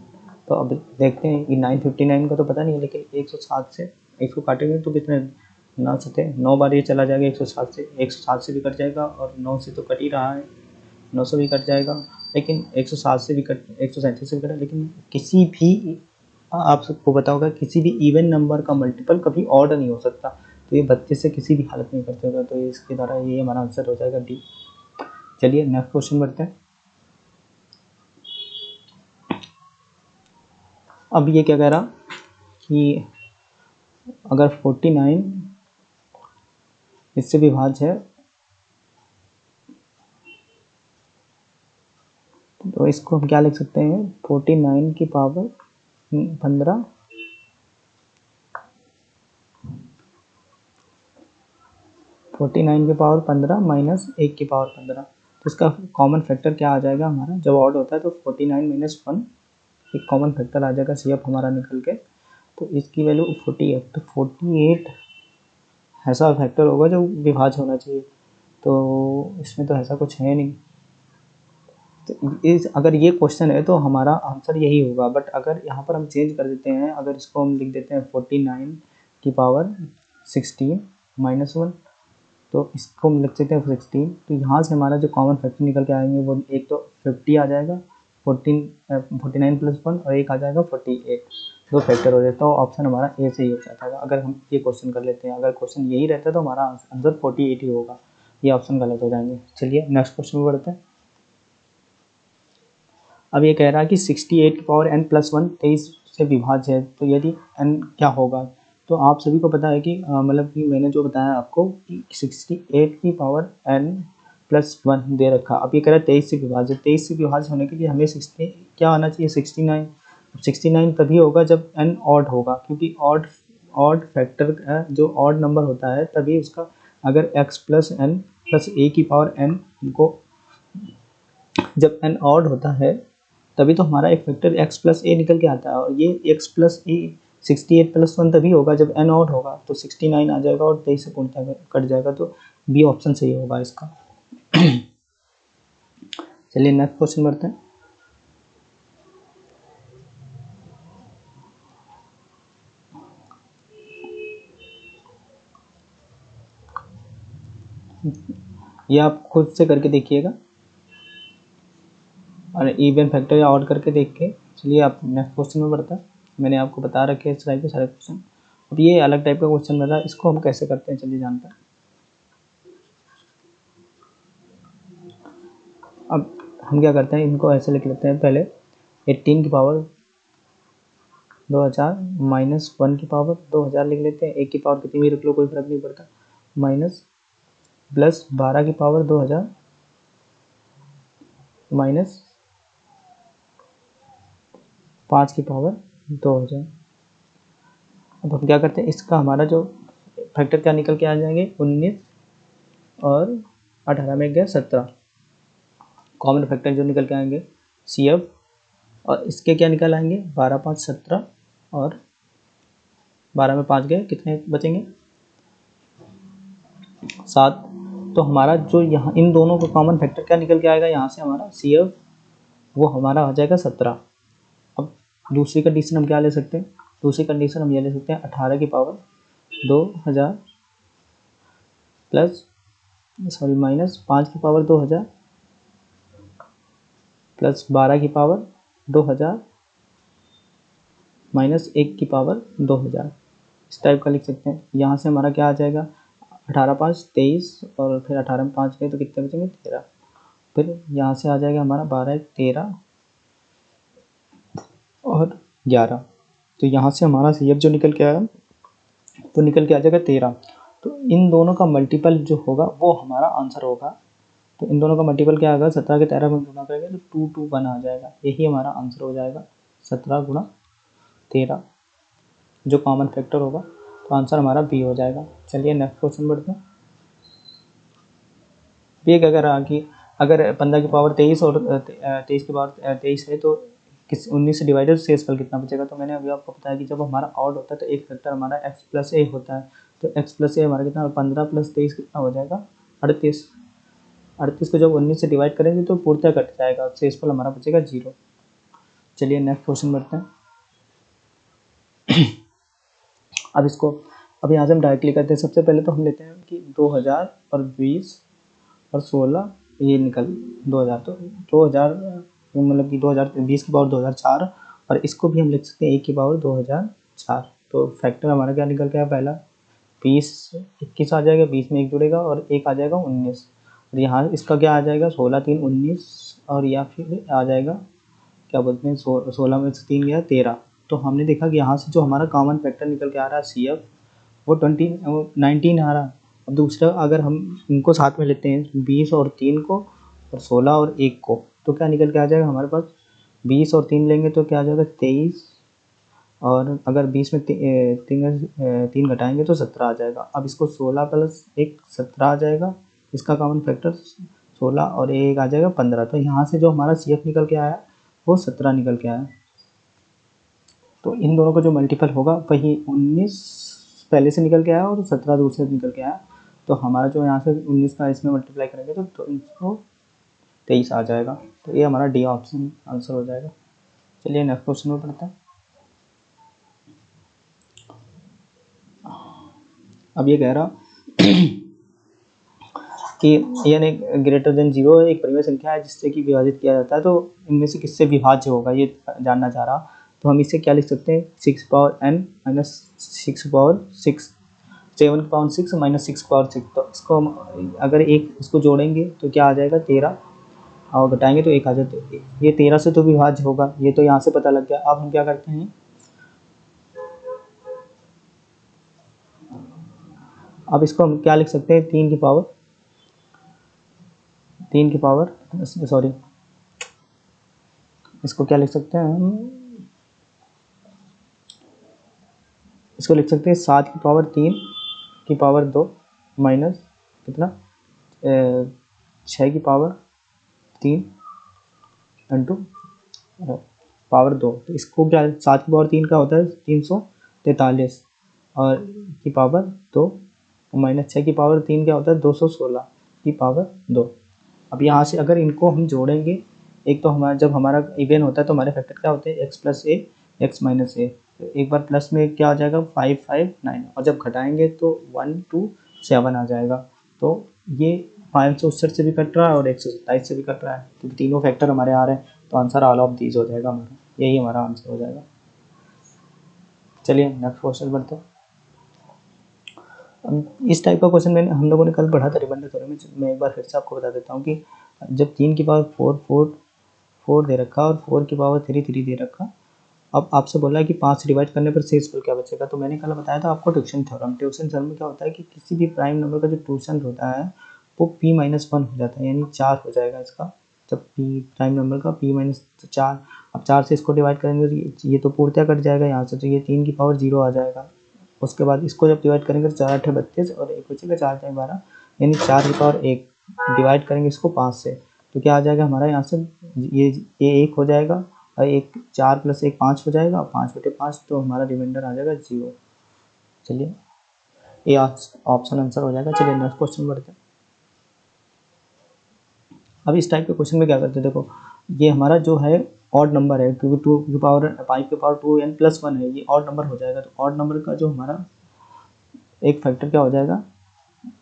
तो अब देखते हैं कि 959 का तो पता नहीं है, लेकिन 107 से इसको काटेंगे तो कितने 9 सते 9 बार ये चला जाएगा 107 से भी कट जाएगा, और 9 से तो कट ही रहा है, 9 से भी कट जाएगा, लेकिन 107 से भी कट 137 से भी कटा। लेकिन किसी भी आप सबको पता होगा किसी भी इवन नंबर का मल्टीपल कभी ऑड नहीं हो सकता, तो ये 32 से किसी भी हालत में करते होगा, तो इसके द्वारा ये हमारा आंसर हो जाएगा डी। चलिए नेक्स्ट क्वेश्चन बढ़ते हैं। अब ये क्या कह रहा कि अगर 49 इससे विभाज्य है तो इसको हम क्या लिख सकते हैं, 49 की पावर 15 49 की पावर 15 माइनस 1 की पावर 15। तो इसका कॉमन फैक्टर क्या आ जाएगा हमारा, जब ऑड होता है तो 49 माइनस 1 एक कॉमन फैक्टर आ जाएगा सी एफ हमारा निकल के। तो इसकी वैल्यू 48, तो 48 ऐसा फैक्टर होगा जो विभाज्य होना चाहिए, तो इसमें तो ऐसा कुछ है नहीं। तो अगर ये क्वेश्चन है तो हमारा आंसर यही होगा, बट अगर यहाँ पर हम चेंज कर देते हैं, अगर इसको हम लिख देते हैं 49 की पावर 16 माइनस 1, तो इसको हम लिख सकते हैं 16। तो यहाँ से हमारा जो कॉमन फैक्टर निकल के आएंगे वो एक तो 50 आ जाएगा, 49 प्लस 1 और एक आ जाएगा 48, दो फैक्टर हो जाता है। तो ऑप्शन हमारा ए से ही हो जाता है अगर हम ये क्वेश्चन कर लेते हैं। अगर क्वेश्चन यही रहता है तो हमारा आंसर 48 ही होगा, ये ऑप्शन गलत हो जाएंगे। चलिए नेक्स्ट क्वेश्चन में बढ़ते हैं। अब ये कह रहा है कि 68 की पावर n प्लस 1 23 से विभाज्य है, तो यदि n क्या होगा। तो आप सभी को पता है कि मतलब कि मैंने जो बताया आपको कि 68 की पावर n प्लस 1 दे रखा। अब ये कह रहा है 23 से विभाज्य, 23 से विभाज्य होने के लिए हमें 60 क्या आना चाहिए, 69। 69 तभी होगा जब n ऑड होगा, क्योंकि ऑड फैक्टर जो ऑड नंबर होता है तभी उसका, अगर x plus n plus a की पावर n को जब n ऑड होता है तभी तो हमारा एक फैक्टर x प्लस ए निकल के आता है, और ये x प्लस ए 68 प्लस 1 तभी होगा जब n ऑड होगा, तो 69 आ जाएगा और 23 से पूर्णतः कट जाएगा, तो बी ऑप्शन सही होगा इसका। चलिए नेक्स्ट क्वेश्चन बढ़ते हैं। ये आप खुद से करके देखिएगा और इवन फैक्टर या ऑड करके देख के। चलिए आप नेक्स्ट क्वेश्चन में बढ़ता है। मैंने आपको बता रखे हैं इस टाइप के सारे क्वेश्चन। अब ये अलग टाइप का क्वेश्चन मिल रहा है, इसको हम कैसे करते हैं चलिए जानते हैं। अब हम क्या करते हैं, इनको ऐसे लिख लेते हैं। पहले 18 की पावर 2000 माइनस 1 की पावर 2000 लिख लेते हैं। 1 की पावर कितनी भी रख लो कोई फर्क नहीं पड़ता, माइनस प्लस 12 की पावर 2000 माइनस 5 की पावर 2000। अब हम क्या करते हैं, इसका हमारा जो फैक्टर क्या निकल के आ जाएंगे, 19 और 18 में गया 17 कॉमन फैक्टर जो निकल के आएंगे सी एफ, और इसके क्या निकल आएंगे 12 5 17 और 12 में 5 गए, कितने बचेंगे 7। तो हमारा जो यहाँ इन दोनों का कॉमन फैक्टर क्या निकल के आएगा, यहाँ से हमारा सी एफ वो हमारा आ जाएगा 17। अब दूसरी कंडीशन हम क्या ले सकते हैं, दूसरी कंडीशन हम ये ले सकते हैं 18 की पावर 2000 प्लस माइनस 5 की पावर 2000 प्लस 12 की पावर 2000 माइनस 1 की पावर 2000, इस टाइप का लिख सकते हैं। यहाँ से हमारा क्या आ जाएगा 18 5 23 और फिर 18 में 5 गए तो कितने बचेंगे 13। फिर यहाँ से आ जाएगा हमारा 12 13 और 11। तो यहाँ से हमारा सी एफ जो निकल के आया तो निकल के आ जाएगा 13। तो इन दोनों का मल्टीपल जो होगा वो हमारा आंसर होगा। तो इन दोनों का मल्टीपल क्या होगा, 17 के 13 में गुणा करेंगे तो 2 2 1 आ जाएगा, यही हमारा आंसर हो जाएगा 17 गुणा 13 जो कॉमन फैक्टर होगा। तो आंसर हमारा बी हो जाएगा। चलिए नेक्स्ट क्वेश्चन बढ़ते हैं। ये क्या कह रहा कि अगर 15 की पावर 23 और 23 की पावर 23 है तो किस 19 से डिवाइडेड शेषफल कितना बचेगा। तो मैंने अभी आपको बताया कि जब हमारा ऑड होता है तो एक फैक्टर हमारा x प्लस ए होता है, तो x प्लस ए हमारा कितना 15 प्लस 23 कितना हो जाएगा 38। 38 को जब 19 से डिवाइड करेंगे तो पूर्णतः कट जाएगा और शेषफल हमारा बचेगा 0। चलिए नेक्स्ट क्वेश्चन बढ़ते हैं। अब इसको अब यहाँ से हम डायरेक्टली करते हैं। सबसे पहले तो हम लेते हैं कि 2000 और 20 और 16 ये निकल 2000, तो 2000 मतलब कि 2020 की पावर 2004 और इसको भी हम लिख सकते हैं 1 की पावर 2004। तो फैक्टर हमारा क्या निकल के आया, पहला 20 21 आ जाएगा, 20 में 1 जुड़ेगा और 1 आ जाएगा 19, और यहाँ इसका क्या आ जाएगा 16 3 19 और या फिर आ जाएगा क्या बोलते हैं 16 में से 3 गया 13। तो हमने देखा कि यहाँ से जो हमारा कॉमन फैक्टर निकल के आ रहा है CF वो 19 आ रहा। अब दूसरा अगर हम इनको साथ में लेते हैं 20 और 3 को और 16 और 1 को, तो क्या निकल के आ जाएगा हमारे पास 20 और 3 लेंगे तो क्या आ जाएगा 23, और अगर 20 में 3 घटाएंगे तो 17 आ जाएगा। अब इसको 16 प्लस 1 17 आ जाएगा, इसका कॉमन फैक्टर 16 और 1 आ जाएगा 15। तो यहाँ से जो हमारा CF निकल के आया वो 17 निकल के आया। तो इन दोनों का जो मल्टीपल होगा वही 19 पहले से निकल के आया और 17 दूसरे से निकल के आया। तो हमारा जो यहाँ से 19 का इसमें मल्टीप्लाई करेंगे तो इसको 23 आ जाएगा। तो ये हमारा डी ऑप्शन आंसर हो जाएगा। चलिए नेक्स्ट क्वेश्चन में पढ़ते हैं। अब ये कह रहा कि n ग्रेटर देन 0 है, एक परिमेय संख्या है जिससे कि विभाजित किया जाता है, तो इनमें से किससे विभाज्य होगा ये जानना चाह रहा। तो हम इसे क्या लिख सकते हैं 6 पावर n माइनस 6 पावर 6 7 की पावर 6 माइनस 6 पावर 6। तो इसको हम अगर एक इसको जोड़ेंगे तो क्या आ जाएगा 13 और घटाएंगे तो 1 आ जाता है। ये 13 से तो विभाज्य होगा, ये तो यहाँ से पता लग गया। अब हम क्या करते हैं, अब इसको हम क्या लिख सकते हैं 3 की पावर सॉरी इसको क्या लिख सकते हैं हम, इसको लिख सकते हैं 7 की पावर 3 की पावर 2 माइनस कितना 6 की पावर 3 इंटू पावर 2। तो इसको क्या 7 की पावर 3 का होता है 343 और की पावर 2 माइनस 6 की पावर 3 क्या होता है 216 की पावर 2। अब यहाँ से अगर इनको हम जोड़ेंगे, एक तो हमारा जब हमारा इवेन होता है तो हमारे फैक्टर क्या होते हैं x प्लस ए एक्स माइनस ए। एक बार प्लस में क्या आ जाएगा 5 5 9 और जब घटाएंगे तो 1 2 7 आ जाएगा। तो ये 569 से भी कट रहा है और 127 से भी कट रहा है, क्योंकि तीनों फैक्टर हमारे आ रहे हैं। तो आंसर ऑल ऑफ दीज हो जाएगा हमारा, यही हमारा आंसर हो जाएगा। चलिए नेक्स्ट क्वेश्चन बढ़ते हैं। इस टाइप का क्वेश्चन मैंने हम लोगों ने कल पढ़ा था रिबंडर थ्योरम में। मैं एक बार फिर से आपको बता देता हूँ कि जब 3 की पावर 4 दे रखा और 4 की पावर 3 दे रखा, अब आपसे बोला है कि 5 से डिवाइड करने पर शेषफल क्या बचेगा। तो मैंने कल बताया था आपको ट्यूशन थ्योरम। ट्यूशन थ्योरम में क्या होता है कि किसी भी प्राइम नंबर का जो ट्यूशन होता है वो p-1 हो जाता है, यानी 4 हो जाएगा इसका। जब p प्राइम नंबर का p-4, अब 4 से इसको डिवाइड करेंगे तो ये तो पूर्णतः कट जाएगा यहाँ से, तो ये 3 की पावर 0 आ जाएगा। उसके बाद इसको जब डिवाइड करेंगे तो 4 8 32 और एक बचेगा 4 4 12, यानी 4 की पावर 1 डिवाइड करेंगे इसको 5 से, तो क्या आ जाएगा हमारा यहाँ से ये 1 हो जाएगा और एक 4 प्लस 1 5 हो जाएगा, 5/5, तो हमारा रिमाइंडर आ जाएगा 0। चलिए ये ऑप्शन आंसर हो जाएगा। चलिए नेक्स्ट क्वेश्चन बढ़ते हैं। अब इस टाइप के क्वेश्चन में क्या करते हैं, देखो ये हमारा जो है ऑड नंबर है, क्योंकि 2 की पावर 5 की पावर 2 n प्लस 1 है, ये ऑड नंबर हो जाएगा। तो ऑड नंबर का जो हमारा एक फैक्टर क्या हो जाएगा,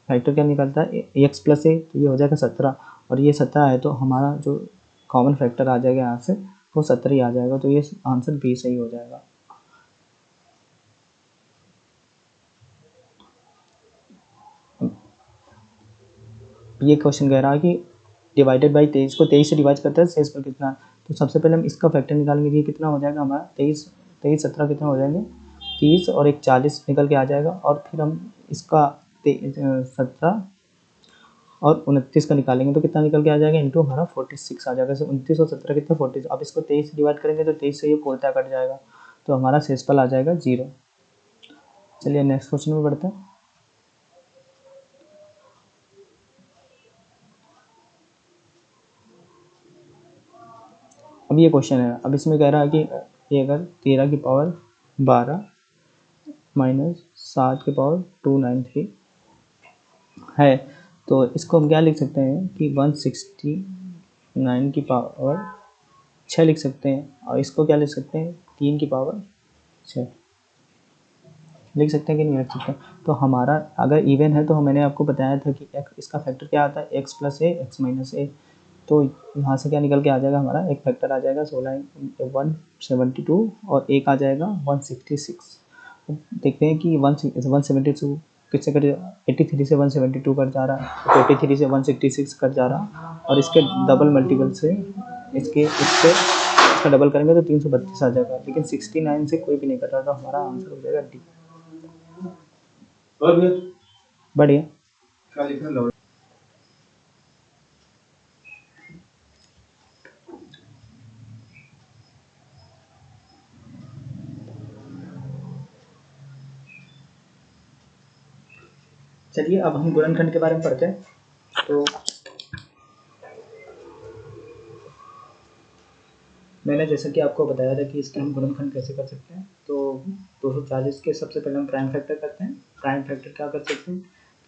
फैक्टर क्या निकलता है x प्लस ए, तो ये हो जाएगा 17 और ये 17 है, तो हमारा जो कॉमन फैक्टर आ जाएगा यहाँ से वो 17 ही आ जाएगा। तो ये आंसर बी सही हो जाएगा। ये क्वेश्चन कह रहा है कि डिवाइडेड बाई 23 को 23 से डिवाइड करता है शेषफल कितना। तो सबसे पहले हम इसका फैक्टर निकालेंगे कि कितना हो जाएगा हमारा 23 17 कितना हो जाएंगे 30 और एक 40 निकल के आ जाएगा। और फिर हम इसका 17 और 29 का निकालेंगे तो कितना निकल के आ जाएगा इंटू हमारा 46 आ जाएगा। 29 और 17 कितना 40। अब इसको 23 से डिवाइड करेंगे तो 23 से ये पूर्णतः कट जाएगा, तो हमारा शेषफल आ जाएगा 0। चलिए नेक्स्ट क्वेश्चन में बढ़ते हैं। अब अब ये क्वेश्चन है, अब इसमें कह रहा है कि ये अगर 13 की पावर 12 माइनस 7 की पावर 293 है, तो इसको हम क्या लिख सकते हैं कि 169 की पावर 6 लिख सकते हैं, और इसको क्या लिख सकते हैं 3 की पावर 6 लिख सकते हैं कि नहीं लिख सकते। तो हमारा अगर इवन है तो मैंने आपको बताया था कि x इसका फैक्टर क्या आता है, x प्लस ए एक्स माइनस ए। तो यहाँ से क्या निकल के आ जाएगा, हमारा एक फैक्टर आ जाएगा 172 और एक आ जाएगा 166। देखते हैं कि 172 किससे कट, 83 से 172 कट जा रहा है, तो 83 से 166 कट जा रहा, और इसके डबल मल्टीपल से इसका डबल करेंगे तो 332 आ जाएगा, लेकिन 69 से कोई भी नहीं कट रहा, तो हमारा आंसर हो जाएगा डी। बढ़िया। चलिए अब हम गुणनखंड के बारे में पढ़ते हैं। तो मैंने जैसा कि आपको बताया था कि इसके हम गुणनखंड कैसे कर सकते हैं। तो 240 के सबसे पहले हम प्राइम फैक्टर करते हैं। प्राइम फैक्टर क्या कर सकते हैं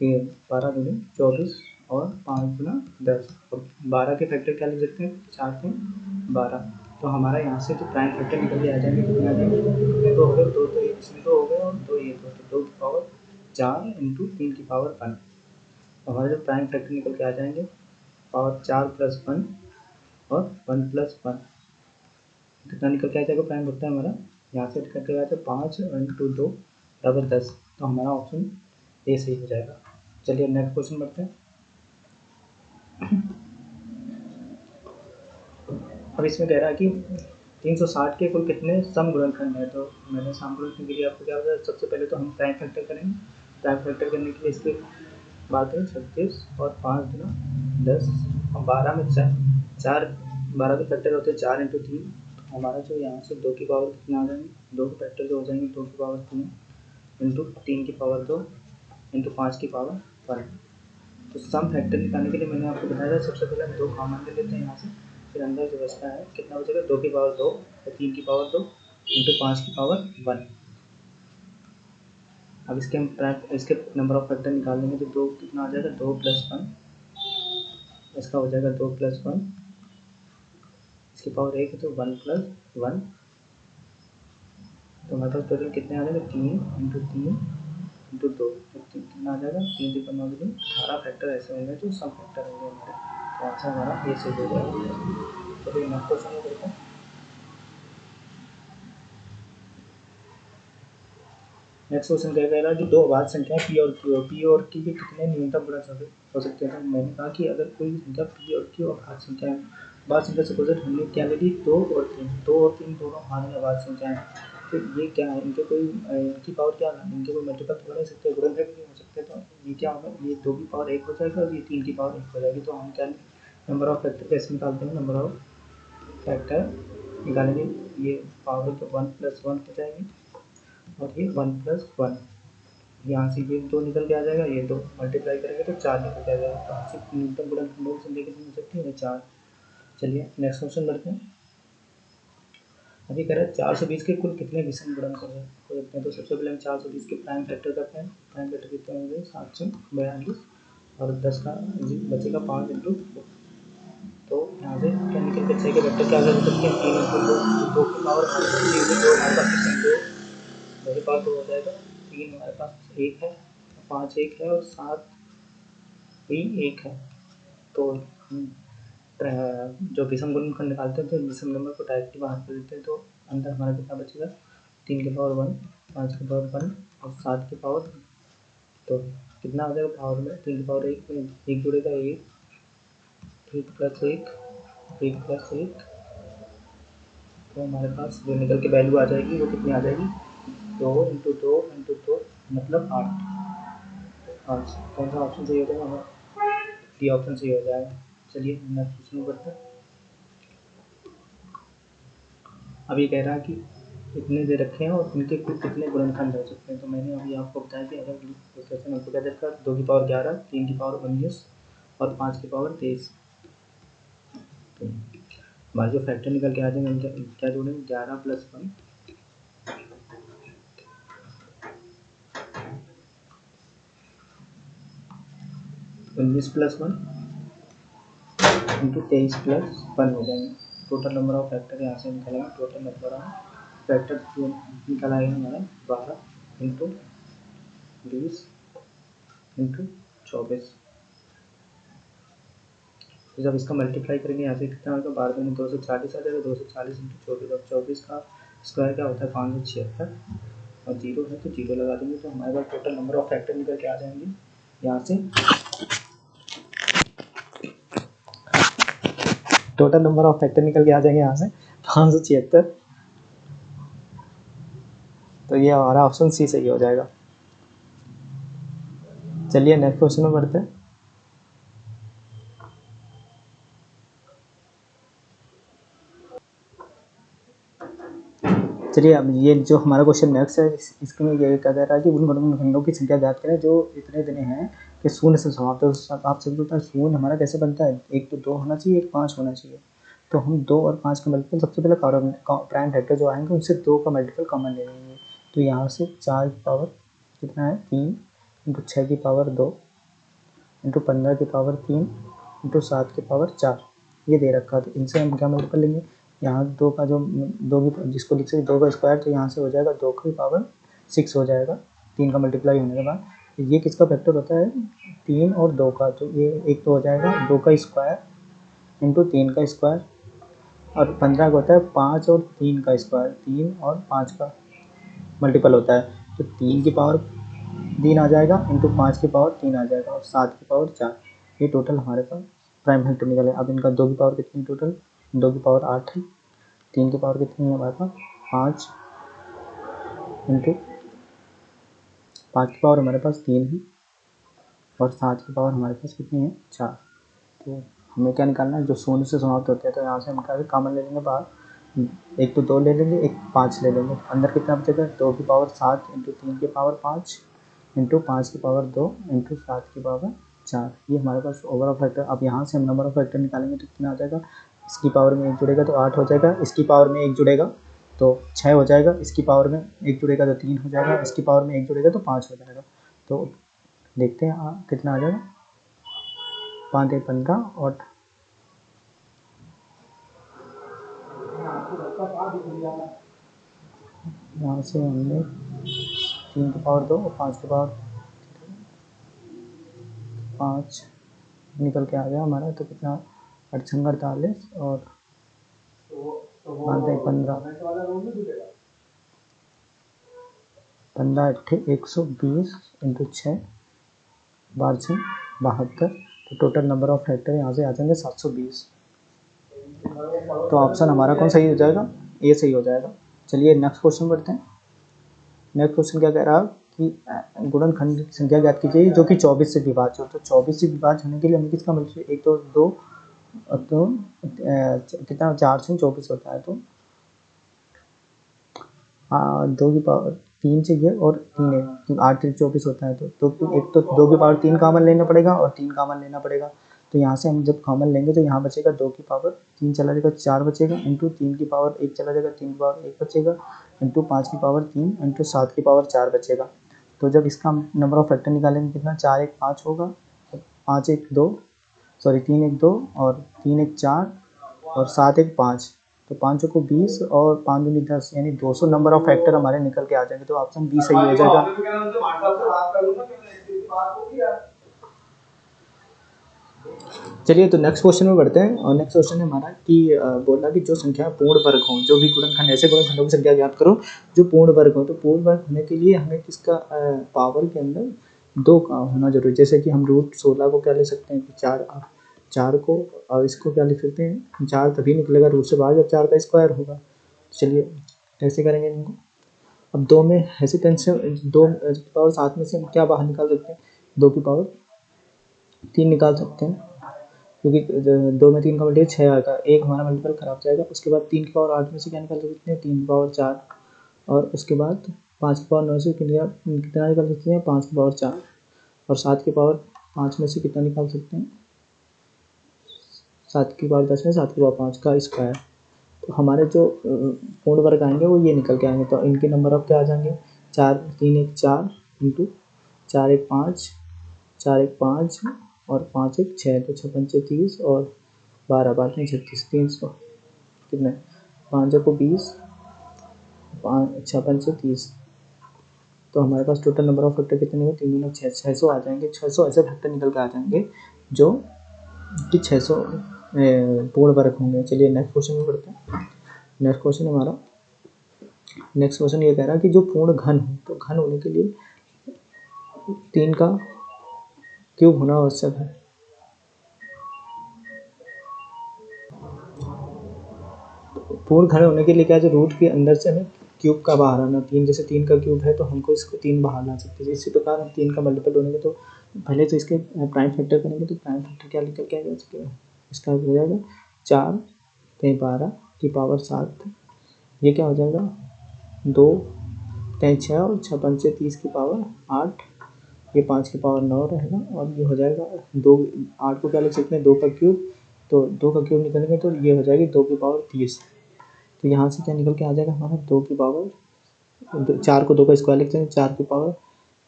कि 12 दूनी 24 और 5 गुना 10, और 12 के फैक्टर क्या लिख सकते हैं 4 से 12। तो हमारा यहाँ से जो प्राइम फैक्टर निकल के आ जाएंगे कितने आ जाएंगे, तो हो गए 2, तो इसमें 2 हो गए और 2 ये 2, तो 2 की पावर 4 इंटू 3 की पावर 1। तो हमारे जो प्राइम फैक्टर निकल के आ जाएंगे पावर 4 प्लस 1 और 1 प्लस 1, कितना निकल के आ जाएगा प्राइम फैक्टर हमारा, यहाँ से करके आ जाए 5 इंटू 2 बराबर 10। तो हमारा ऑप्शन ए सही हो जाएगा। चलिए नेक्स्ट क्वेश्चन बढ़ते हैं। अब इसमें कह रहा है कि 360 के कुल कितने सम गुणनखंड है। तो मैंने सम गुणनखंड के लिए आपको क्या बताया, सबसे पहले तो हम प्राइम फैक्टर करेंगे। प्राइम फैक्टर करने के लिए इसके बात है 36 और 5 गुना 10 और 12 में 4 12 के फैक्टर होते हैं 4 इंटू 3। हमारा जो यहाँ से 2 की पावर कितना आ जाएंगे, 2 के फैक्टर जो हो जाएंगे 2 की पावर 3 इंटू 3 की पावर 2 इंटू 5 की पावर 1। तो सम फैक्टर निकालने के लिए मैंने आपको बताया था सबसे पहले हम 2 कॉमन ले लेते हैं यहाँ से, फिर अंदर जो बचता है कितना बचेगा 2 की पावर 2 और 3 की पावर 2 इंटू 5 की पावर 1। अब इसके हम इसके नंबर ऑफ फैक्टर निकाल लेंगे तो 2 कितना आ जाएगा 2 प्लस 1, इसका हो जाएगा 2 प्लस 1, इसकी पावर 1 है तो 1 प्लस 1। तो हमारे पास टोटल कितने आ जाएगा 3 इंटू 3 इंटू 2, कितना आ जाएगा 3 3 15 18 फैक्टर ऐसे होंगे जो सम फैक्टर होंगे हमारे। तो आंसर हमारा ये सही हो जाएगा। चलिए नेक्स्ट क्वेश्चन में देखते हैं। नेक्स्ट क्वेश्चन क्या कह रहा है कि दो अभाज्य संख्या पी और क्यू के कितने न्यूनतम गुणक हो सकते हैं। तो मैंने कहा कि अगर कोई संख्या पी और क्यू अभाज्य संख्या है, अभाज्य संख्या से पोजिट हमने क्या ले ली 2 और 3 दोनों हानि अभाज्य संख्या है। तो ये क्या है, इनके कोई इनकी पावर क्या है, इनके कोई मल्टीपल तो बना सकते हैं, गुणनखंड भी नहीं हो सकते। तो ये क्या होगा, ये 2 की पावर 1 हो जाएगा और ये 3 की पावर 1 हो जाएगी। तो हम क्या नंबर ऑफ फैक्टर कैसे निकालते हैं, नंबर ऑफ फैक्टर निकालेंगे, ये पावर तो 1 प्लस 1 हो जाएगी और ये 1 प्लस 1, यहाँ से ये 2 निकल के आ जाएगा, ये 2 मल्टीप्लाई करेंगे तो 4 निकल के आ जाएगा। तो यहाँ से न्यूनतम गुणनखंड संख्या कितनी हो सकती है 4। चलिए नेक्स्ट क्वेश्चन बढ़ते हैं। अभी कह रहे हैं 420 के कुल कितने विषम गुणनखंड हो सकते हैं। तो सबसे पहले हम 420 के प्राइम फैक्टर करते हैं। प्राइम फैक्टर कितने होंगे 742 और 10 का बचेगा 5 इंटू। तो यहाँ से क्या निकल के 6 के फैक्टर क्या कर सकते हैं 3 इंटू 2 की पावर 2 हमारे पास कितने 2 मेरे पास 2 हो जाएगा, 3 हमारे पास 1 है, 5 1 है और 7 भी 1 है। तो जो विषम गुणनखंड निकालते हैं तो विषम नंबर को डायरेक्टली बाहर कर देते हैं। तो अंदर हमारा कितना बचेगा 3 की पावर 1, 5 की पावर 1 और 7 की पावर। तो कितना आ जाएगा पावर में 3 की पावर 1 में 1 जुड़ेगा 1 प्लस 1 प्लस 1। तो हमारे पास जो निकल के वैल्यू आ जाएगी वो कितनी आ जाएगी 2 इंटू 2 इंटू 2 मतलब 8। कौन सा ऑप्शन सही हो जाएगा हमारा, डी ऑप्शन सही हो जाएगा। चलिए नेक्स्ट क्वेश्चन करते हैं। अब ये कह रहा है कि इतने दे रखे हैं और इनके कुल कितने गुणनखंड हो सकते हैं। तो मैंने अभी आपको बताया कि अगर क्वेश्चन हमको क्या देखा 2 की पावर 11, 3 की पावर 19 और 5 की पावर 23। हमारे जो फैक्टर निकल के आ जाएंगे, हम क्या जोड़ेंगे, 11 + 1 19 + 1 इंटू 23 + 1 हो जाएंगे। टोटल नंबर ऑफ फैक्टर यहाँ से निकलेंगे। टोटल नंबर ऑफ फैक्टर जो निकल आएगा हमारा 12 इंटू 20 इंटू 24। तो जब इसका मल्टीप्लाई करेंगे यहाँ से कितना होगा, 12 दूनी 240 आ जाएगा। 240 इंटू 24, और 24 का स्क्वायर क्या होता है 576, और 0 है तो 0 लगा देंगे। तो हमारे पास टोटल नंबर ऑफ फैक्टर निकल के आ जाएंगे यहाँ से। टोटल नंबर ऑफ फैक्टर निकल के आ जाएंगे यहाँ से 576। तो ये हमारा ऑप्शन सी सही हो जाएगा। चलिए नेक्स्ट क्वेश्चन में बढ़ते हैं। चलिए अब ये जो हमारा क्वेश्चन नेक्स्ट है, इसमें ये क्या कह रहा है कि उन गुणनखंडों की संख्या ज्ञात करें जो इतने दिने हैं कि शून्य से समाप्त है। आप सब पता है शून्य हमारा कैसे बनता है, एक तो 2 होना चाहिए, एक 5 होना चाहिए। तो हम 2 और 5 का मल्टीपल, सबसे पहले प्राइम फैक्टर जो आएंगे उनसे 2 का मल्टीपल कॉमन ले लेंगे। तो यहाँ से 4 की पावर कितना है 3 इंटू 6 की पावर 2 इंटू 15 की पावर 3 इंटू 7 की पावर 4 ये दे रखा है। तो इनसे हम क्या मल्टीपल लेंगे, यहाँ 2 का जो 2 की जिसको लिख सकते 2 का स्क्वायर, तो यहाँ से हो जाएगा 2 की पावर 6 हो जाएगा 3 का मल्टीप्लाई होने के बाद। तो ये किसका फैक्टर होता है 3 और 2 का, तो ये एक तो हो जाएगा 2 का स्क्वायर इंटू 3 का स्क्वायर, और 15 का होता है 5 और 3 का स्क्वायर, 3 और 5 का मल्टीपल होता है। तो 3 की पावर 3 आ जाएगा इंटू 5 की पावर 3 आ जाएगा, और 7 की पावर 4। ये टोटल हमारे पास प्राइम फैक्टर निकले। अब इनका 2 की पावर कितनी टोटल, 2 की पावर 8 है, 3 की पावर कितनी है हमारे पास 5 इंटू 5 की पावर हमारे पास 3 है, और 7 की पावर हमारे पास कितनी है 4। तो हमें क्या निकालना है, जो शून्य से समाप्त होते हैं। तो यहाँ से हम क्या कॉमन ले लेंगे बाहर, एक तो 2 ले लेंगे, एक 5 ले लेंगे। अंदर कितना बचेगा 2 की पावर 7 इंटू 3 की पावर 5 इंटू 5 की पावर 2 इंटू 7 की पावर 4। ये हमारे पास ओवर ऑफ फैक्टर। अब यहाँ से हम नंबर ऑफ फैक्टर निकालेंगे तो कितना आ जाएगा, इसकी पावर में 1 जुड़ेगा तो 8 हो जाएगा, इसकी पावर में 1 जुड़ेगा तो 6 हो जाएगा, इसकी पावर में 1 जुड़ेगा तो 3 हो जाएगा, इसकी पावर में 1 जुड़ेगा तो 5 हो जाएगा। तो देखते हैं कितना आ जाएगा, 5 1 15, और यहाँ से हमने 3 की पावर 2 और 5 की पावर 5 निकल के आ गया हमारा। तो कितना 8 छंग 48 और 5 1 15, 15 8 120 इंटू 6 12 6 72। तो टोटल नंबर ऑफ फैक्टर यहाँ से आ जाएंगे 720। तो ऑप्शन हमारा कौन सही हो जाएगा, ए सही हो जाएगा। चलिए नेक्स्ट क्वेश्चन बढ़ते हैं। नेक्स्ट क्वेश्चन क्या कह रहा है कि गुणनखंड की संख्या ज्ञात कीजिए जो कि 24 से विभाज्य हो। तो 24 से विभाज्य होने के लिए हमें किसका मतलब, एक तो 2 तो कितना 4 से 24 होता है, तो 2 की पावर 3 चाहिए और 3 है 8 से 24 होता है। तो एक तो 2 की पावर 3 कॉमन लेना पड़ेगा और 3 कॉमन लेना पड़ेगा। तो यहाँ से हम जब कॉमन लेंगे तो यहाँ बचेगा 2 की पावर 3 चला जाएगा 4 बचेगा, इंटू 3 की पावर 1 चला जाएगा 3 की पावर 1 बचेगा, इंटू 5 की पावर 3 इंटू 7 की पावर 4 बचेगा। तो जब इसका नंबर ऑफ फैक्टर निकालेंगे कितना 4 1 5 होगा, 5 1 2 सॉरी 3 1 2 और 3 1 4 और 7 1 5। तो 5 को 20 और 5 दूनी 10, यानी 200 नंबर ऑफ फैक्टर हमारे निकल के आ जाएंगे। तो ऑप्शन बी सही हो जाएगा। चलिए तो नेक्स्ट क्वेश्चन में बढ़ते हैं। और नेक्स्ट क्वेश्चन है हमारा कि बोला कि जो संख्या पूर्ण वर्ग हो, जो भी गुणनखंड ऐसे गुणनखंडों की संख्या ज्ञात करो जो पूर्ण वर्ग हो। तो पूर्ण वर्ग होने के लिए हमें किसका पावर के अंदर 2 का होना जरूरी। जैसे कि हम √16 को क्या ले सकते हैं कि 4 को, और इसको क्या लिख सकते हैं 4 तभी निकलेगा रूट से बाहर जब 4 का स्क्वायर होगा। चलिए कैसे करेंगे इनको। अब 2 में ऐसे टेंशन 2 की पावर 7 में से हम क्या बाहर निकाल सकते हैं, 2 की पावर 3 निकाल सकते हैं, क्योंकि 2 में 3 का मल्टीपल 6 आएगा, एक हमारा मल्टीपल खराब जाएगा। उसके बाद 3 की पावर 8 में से क्या निकाल सकते हैं 3 की पावर 4, और उसके बाद 5 की पावर 9 से कितना निकाल सकते हैं 5 की पावर 4, और 7 की पावर 5 में से कितना निकाल सकते हैं 7 की पावर 10 में 7 की पावर 5 का स्क्वायर। तो हमारे जो पूर्ण वर्ग आएंगे वो ये निकल के आएंगे। तो इनके नंबर ऑफ क्या आ जाएंगे, 4 3 1 4 इंटू 4 1 5, 4 1 5 और 5 1 6, तो 6 पंचे 30 और 12 12 36, 300 कितने, 5 को 20, 6 पंचे 30। तो हमारे पास टोटल नंबर ऑफ फैक्टर कितने हैं, 3 गुना 600 आ जाएंगे। 600 ऐसे फैक्टर निकल के आ जाएंगे जो कि 600 पूर्ण वर्ग होंगे। चलिए नेक्स्ट क्वेश्चन में पढ़ते हैं। नेक्स्ट क्वेश्चन हमारा, नेक्स्ट क्वेश्चन ये कह रहा है कि जो पूर्ण घन हो, तो घन होने के लिए 3 का क्यूब होना आवश्यक है। पूर्ण घन होने के लिए क्या है, जो रूट के अंदर से हमें क्यूब का बाहर आना, 3 जैसे 3 का क्यूब है तो हमको इसको 3 बाहर ला सकते हैं। इसी प्रकार हम 3 का मल्टीपल होने तो पहले तो इसके प्राइम फैक्टर करेंगे, तो प्राइम फैक्टर क्या निकल के आ सकेगा, इसका हो जाएगा 4 तें 12 की पावर 7, ये क्या हो जाएगा 2 तें 6 और 6 पंचे 30 की पावर 8, ये 5 की पावर 9 रहेगा। और ये हो जाएगा 2, 8 को क्या लिख सकते हैं 2 का क्यूब, तो 2 का क्यूब निकलेंगे तो ये हो जाएगी 2 की पावर 30। तो यहाँ से क्या निकल के आ जाएगा हमारा 2 की पावर, 4 को 2 का स्क्वायर लिखते हैं, 4 की पावर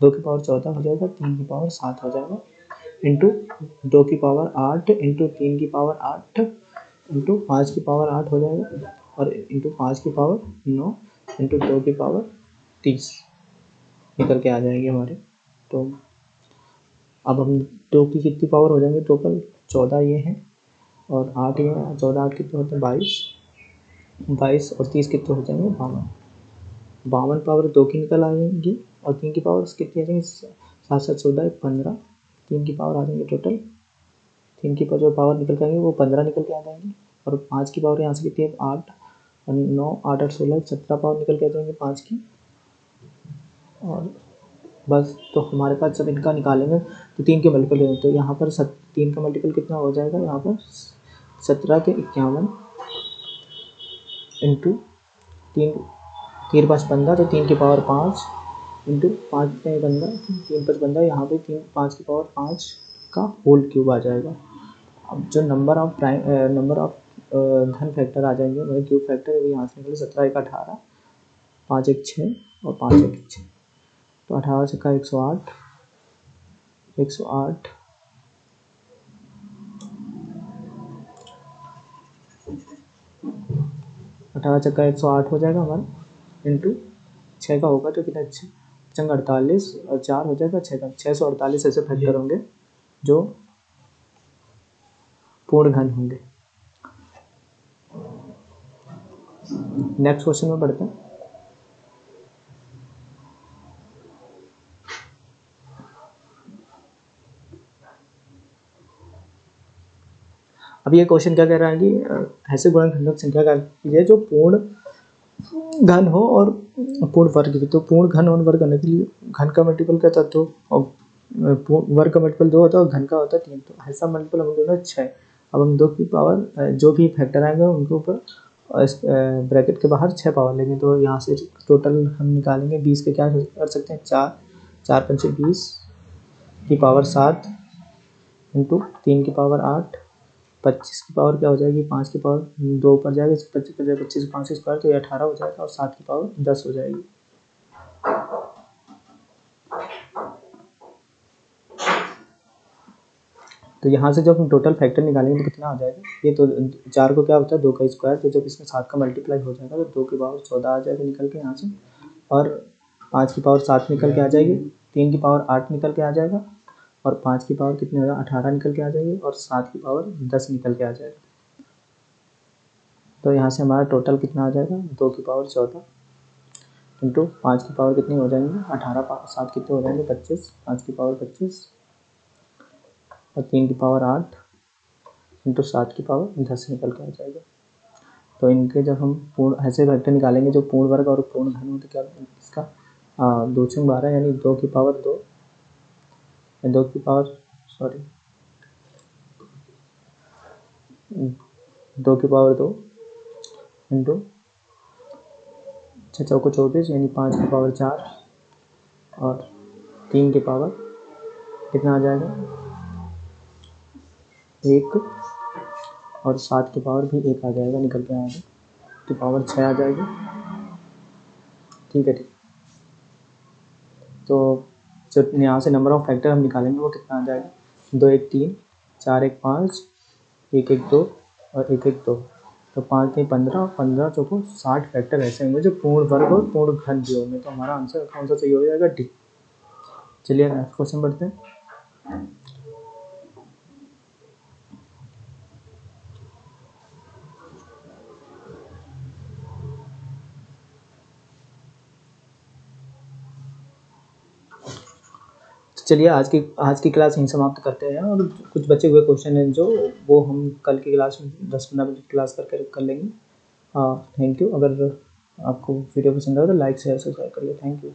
2 की पावर 14 हो जाएगा, 3 की पावर 7 हो जाएगा, इंटू 2 की पावर 8 इंटू 3 की पावर 8 इंटू 5 की पावर 8 हो जाएगा, और इंटू 5 की पावर 9 इंटू 2 की पावर 30 निकल के आ जाएंगे हमारे। तो अब हम 2 की कितनी पावर हो जाएंगे टोटल, 14 ये हैं और 8 ये हैं, 14 8 कितने होते हैं 22 और 30 कितने हो जाएंगे 52, 52 पावर 2 की निकल आ जाएंगी और 3 की पावर कितनी आ जाएंगी 7 7 14 15, 3 की पावर आ जाएंगे टोटल, 3 की जो पावर निकल के आएंगे वो 15 निकल के आ जाएंगे, और 5 की पावर यहाँ से कितनी है 8 और 9 8 8 16 17 पावर निकल के आ जाएंगे 5 की, और बस। तो हमारे पास जब इनका निकालेंगे तो 3 के मल्टीपल हो, तो यहाँ पर 3 का मल्टीपल कितना हो जाएगा, यहाँ पर 17 के 51 इंटू 3 3 5 15, तो 3 की पावर 5 इंटू 5 में 15, 3 5 15, यहाँ पे 3 5 की पावर 5 का होल क्यूब आ जाएगा। अब जो नंबर ऑफ धन फैक्टर आ जाएंगे, मतलब क्यूब फैक्टर वो यहाँ से निकले 17 1 18, 5 1 6 और 5 1 6, तो 18 से का 108, 108 18 चक्का 108 हो जाएगा हमारा, इंटू 6 का होगा तो कितना 48 और 4 हो जाएगा 6 का, 648 ऐसे फैक्टर होंगे जो पूर्ण घन होंगे। नेक्स्ट क्वेश्चन में पढ़ते हैं। अब ये क्वेश्चन क्या कह रहा है कि ऐसे गुणनखंडक संख्या का कीजिए जो पूर्ण घन हो और पूर्ण वर्ग भी। तो पूर्ण घन और वर्ग करने के लिए घन का मल्टीपल क्या था 2 और वर्ग का मल्टीपल 2 होता है और घन का होता है 3, तो ऐसा मल्टीपल हम दोनों 6। अब हम 2 की पावर जो भी फैक्टर आएंगे उनके ऊपर ब्रैकेट के बाहर 6 पावर लेंगे, तो यहाँ से टोटल हम निकालेंगे 20 के, क्या कर सकते हैं 4 4 पंचे 20 की पावर 7 इंटू 3 की पावर 8, 25 की पावर क्या हो जाएगी 5 की पावर 2 ऊपर जाएगा, 25 पर जाएगा 25 5 स्क्वायर, तो ये 18 हो जाएगा और 7 की पावर 10 हो जाएगी। तो यहाँ से जब हम टोटल फैक्टर निकालेंगे तो कितना आ जाएगा, ये तो 4 को क्या होता है 2 का स्क्वायर, तो जब इसमें 7 का मल्टीप्लाई हो जाएगा तो 2 की पावर 14 आ जाएगा निकल के यहाँ से, और 5 की पावर 7 निकल के आ जाएगी, 3 की पावर 8 निकल के आ जाएगा, और 5 की पावर कितनी होगा 18 निकल के आ जाएगी, और 7 की पावर 10 निकल के आ जाएगा। तो यहाँ से हमारा टोटल कितना आ जाएगा 2 की पावर 14 इंटू 5 की पावर कितनी हो जाएंगे 18, 7 कितने हो जाएंगे 25, 5 की पावर 25 और 3 की पावर 8 इंटू 7 की पावर 10 निकल के आ जाएगा। तो इनके जब हम पूर्ण ऐसे वेक्टर निकालेंगे जो पूर्ण वर्ग और पूर्ण घन हो, तो क्या इसका 2 से 12 यानी 2 की पावर 2, 2 की पावर 2 इंटू 6 चौको 24 यानी 5 की पावर 4 और 3 की पावर कितना आ जाएगा 1 और 7 की पावर भी 1 आ जाएगा, निकल के आएगा, तो पावर 6 आ जाएगी। ठीक है, ठीक। तो जो यहाँ से नंबर ऑफ फैक्टर हम निकालेंगे वो कितना आ जाएगा, 2 1 3, 4 1 5, 1 1 2 और 1 1 2। तो 5 3 15 और 15 चौको 60 फैक्टर ऐसे होंगे जो पूर्ण वर्ग और पूर्ण घन भी होंगे। तो हमारा आंसर कौन सा सही हो जाएगा, डी। चलिए नेक्स्ट क्वेश्चन पढ़ते हैं। चलिए आज की क्लास यहीं समाप्त करते हैं, और कुछ बचे हुए क्वेश्चन हैं जो वो हम कल की क्लास में 10-15 मिनट क्लास करके कर लेंगे। Thank you. अगर आपको वीडियो पसंद आए तो लाइक शेयर सब्सक्राइब करिए। Thank you.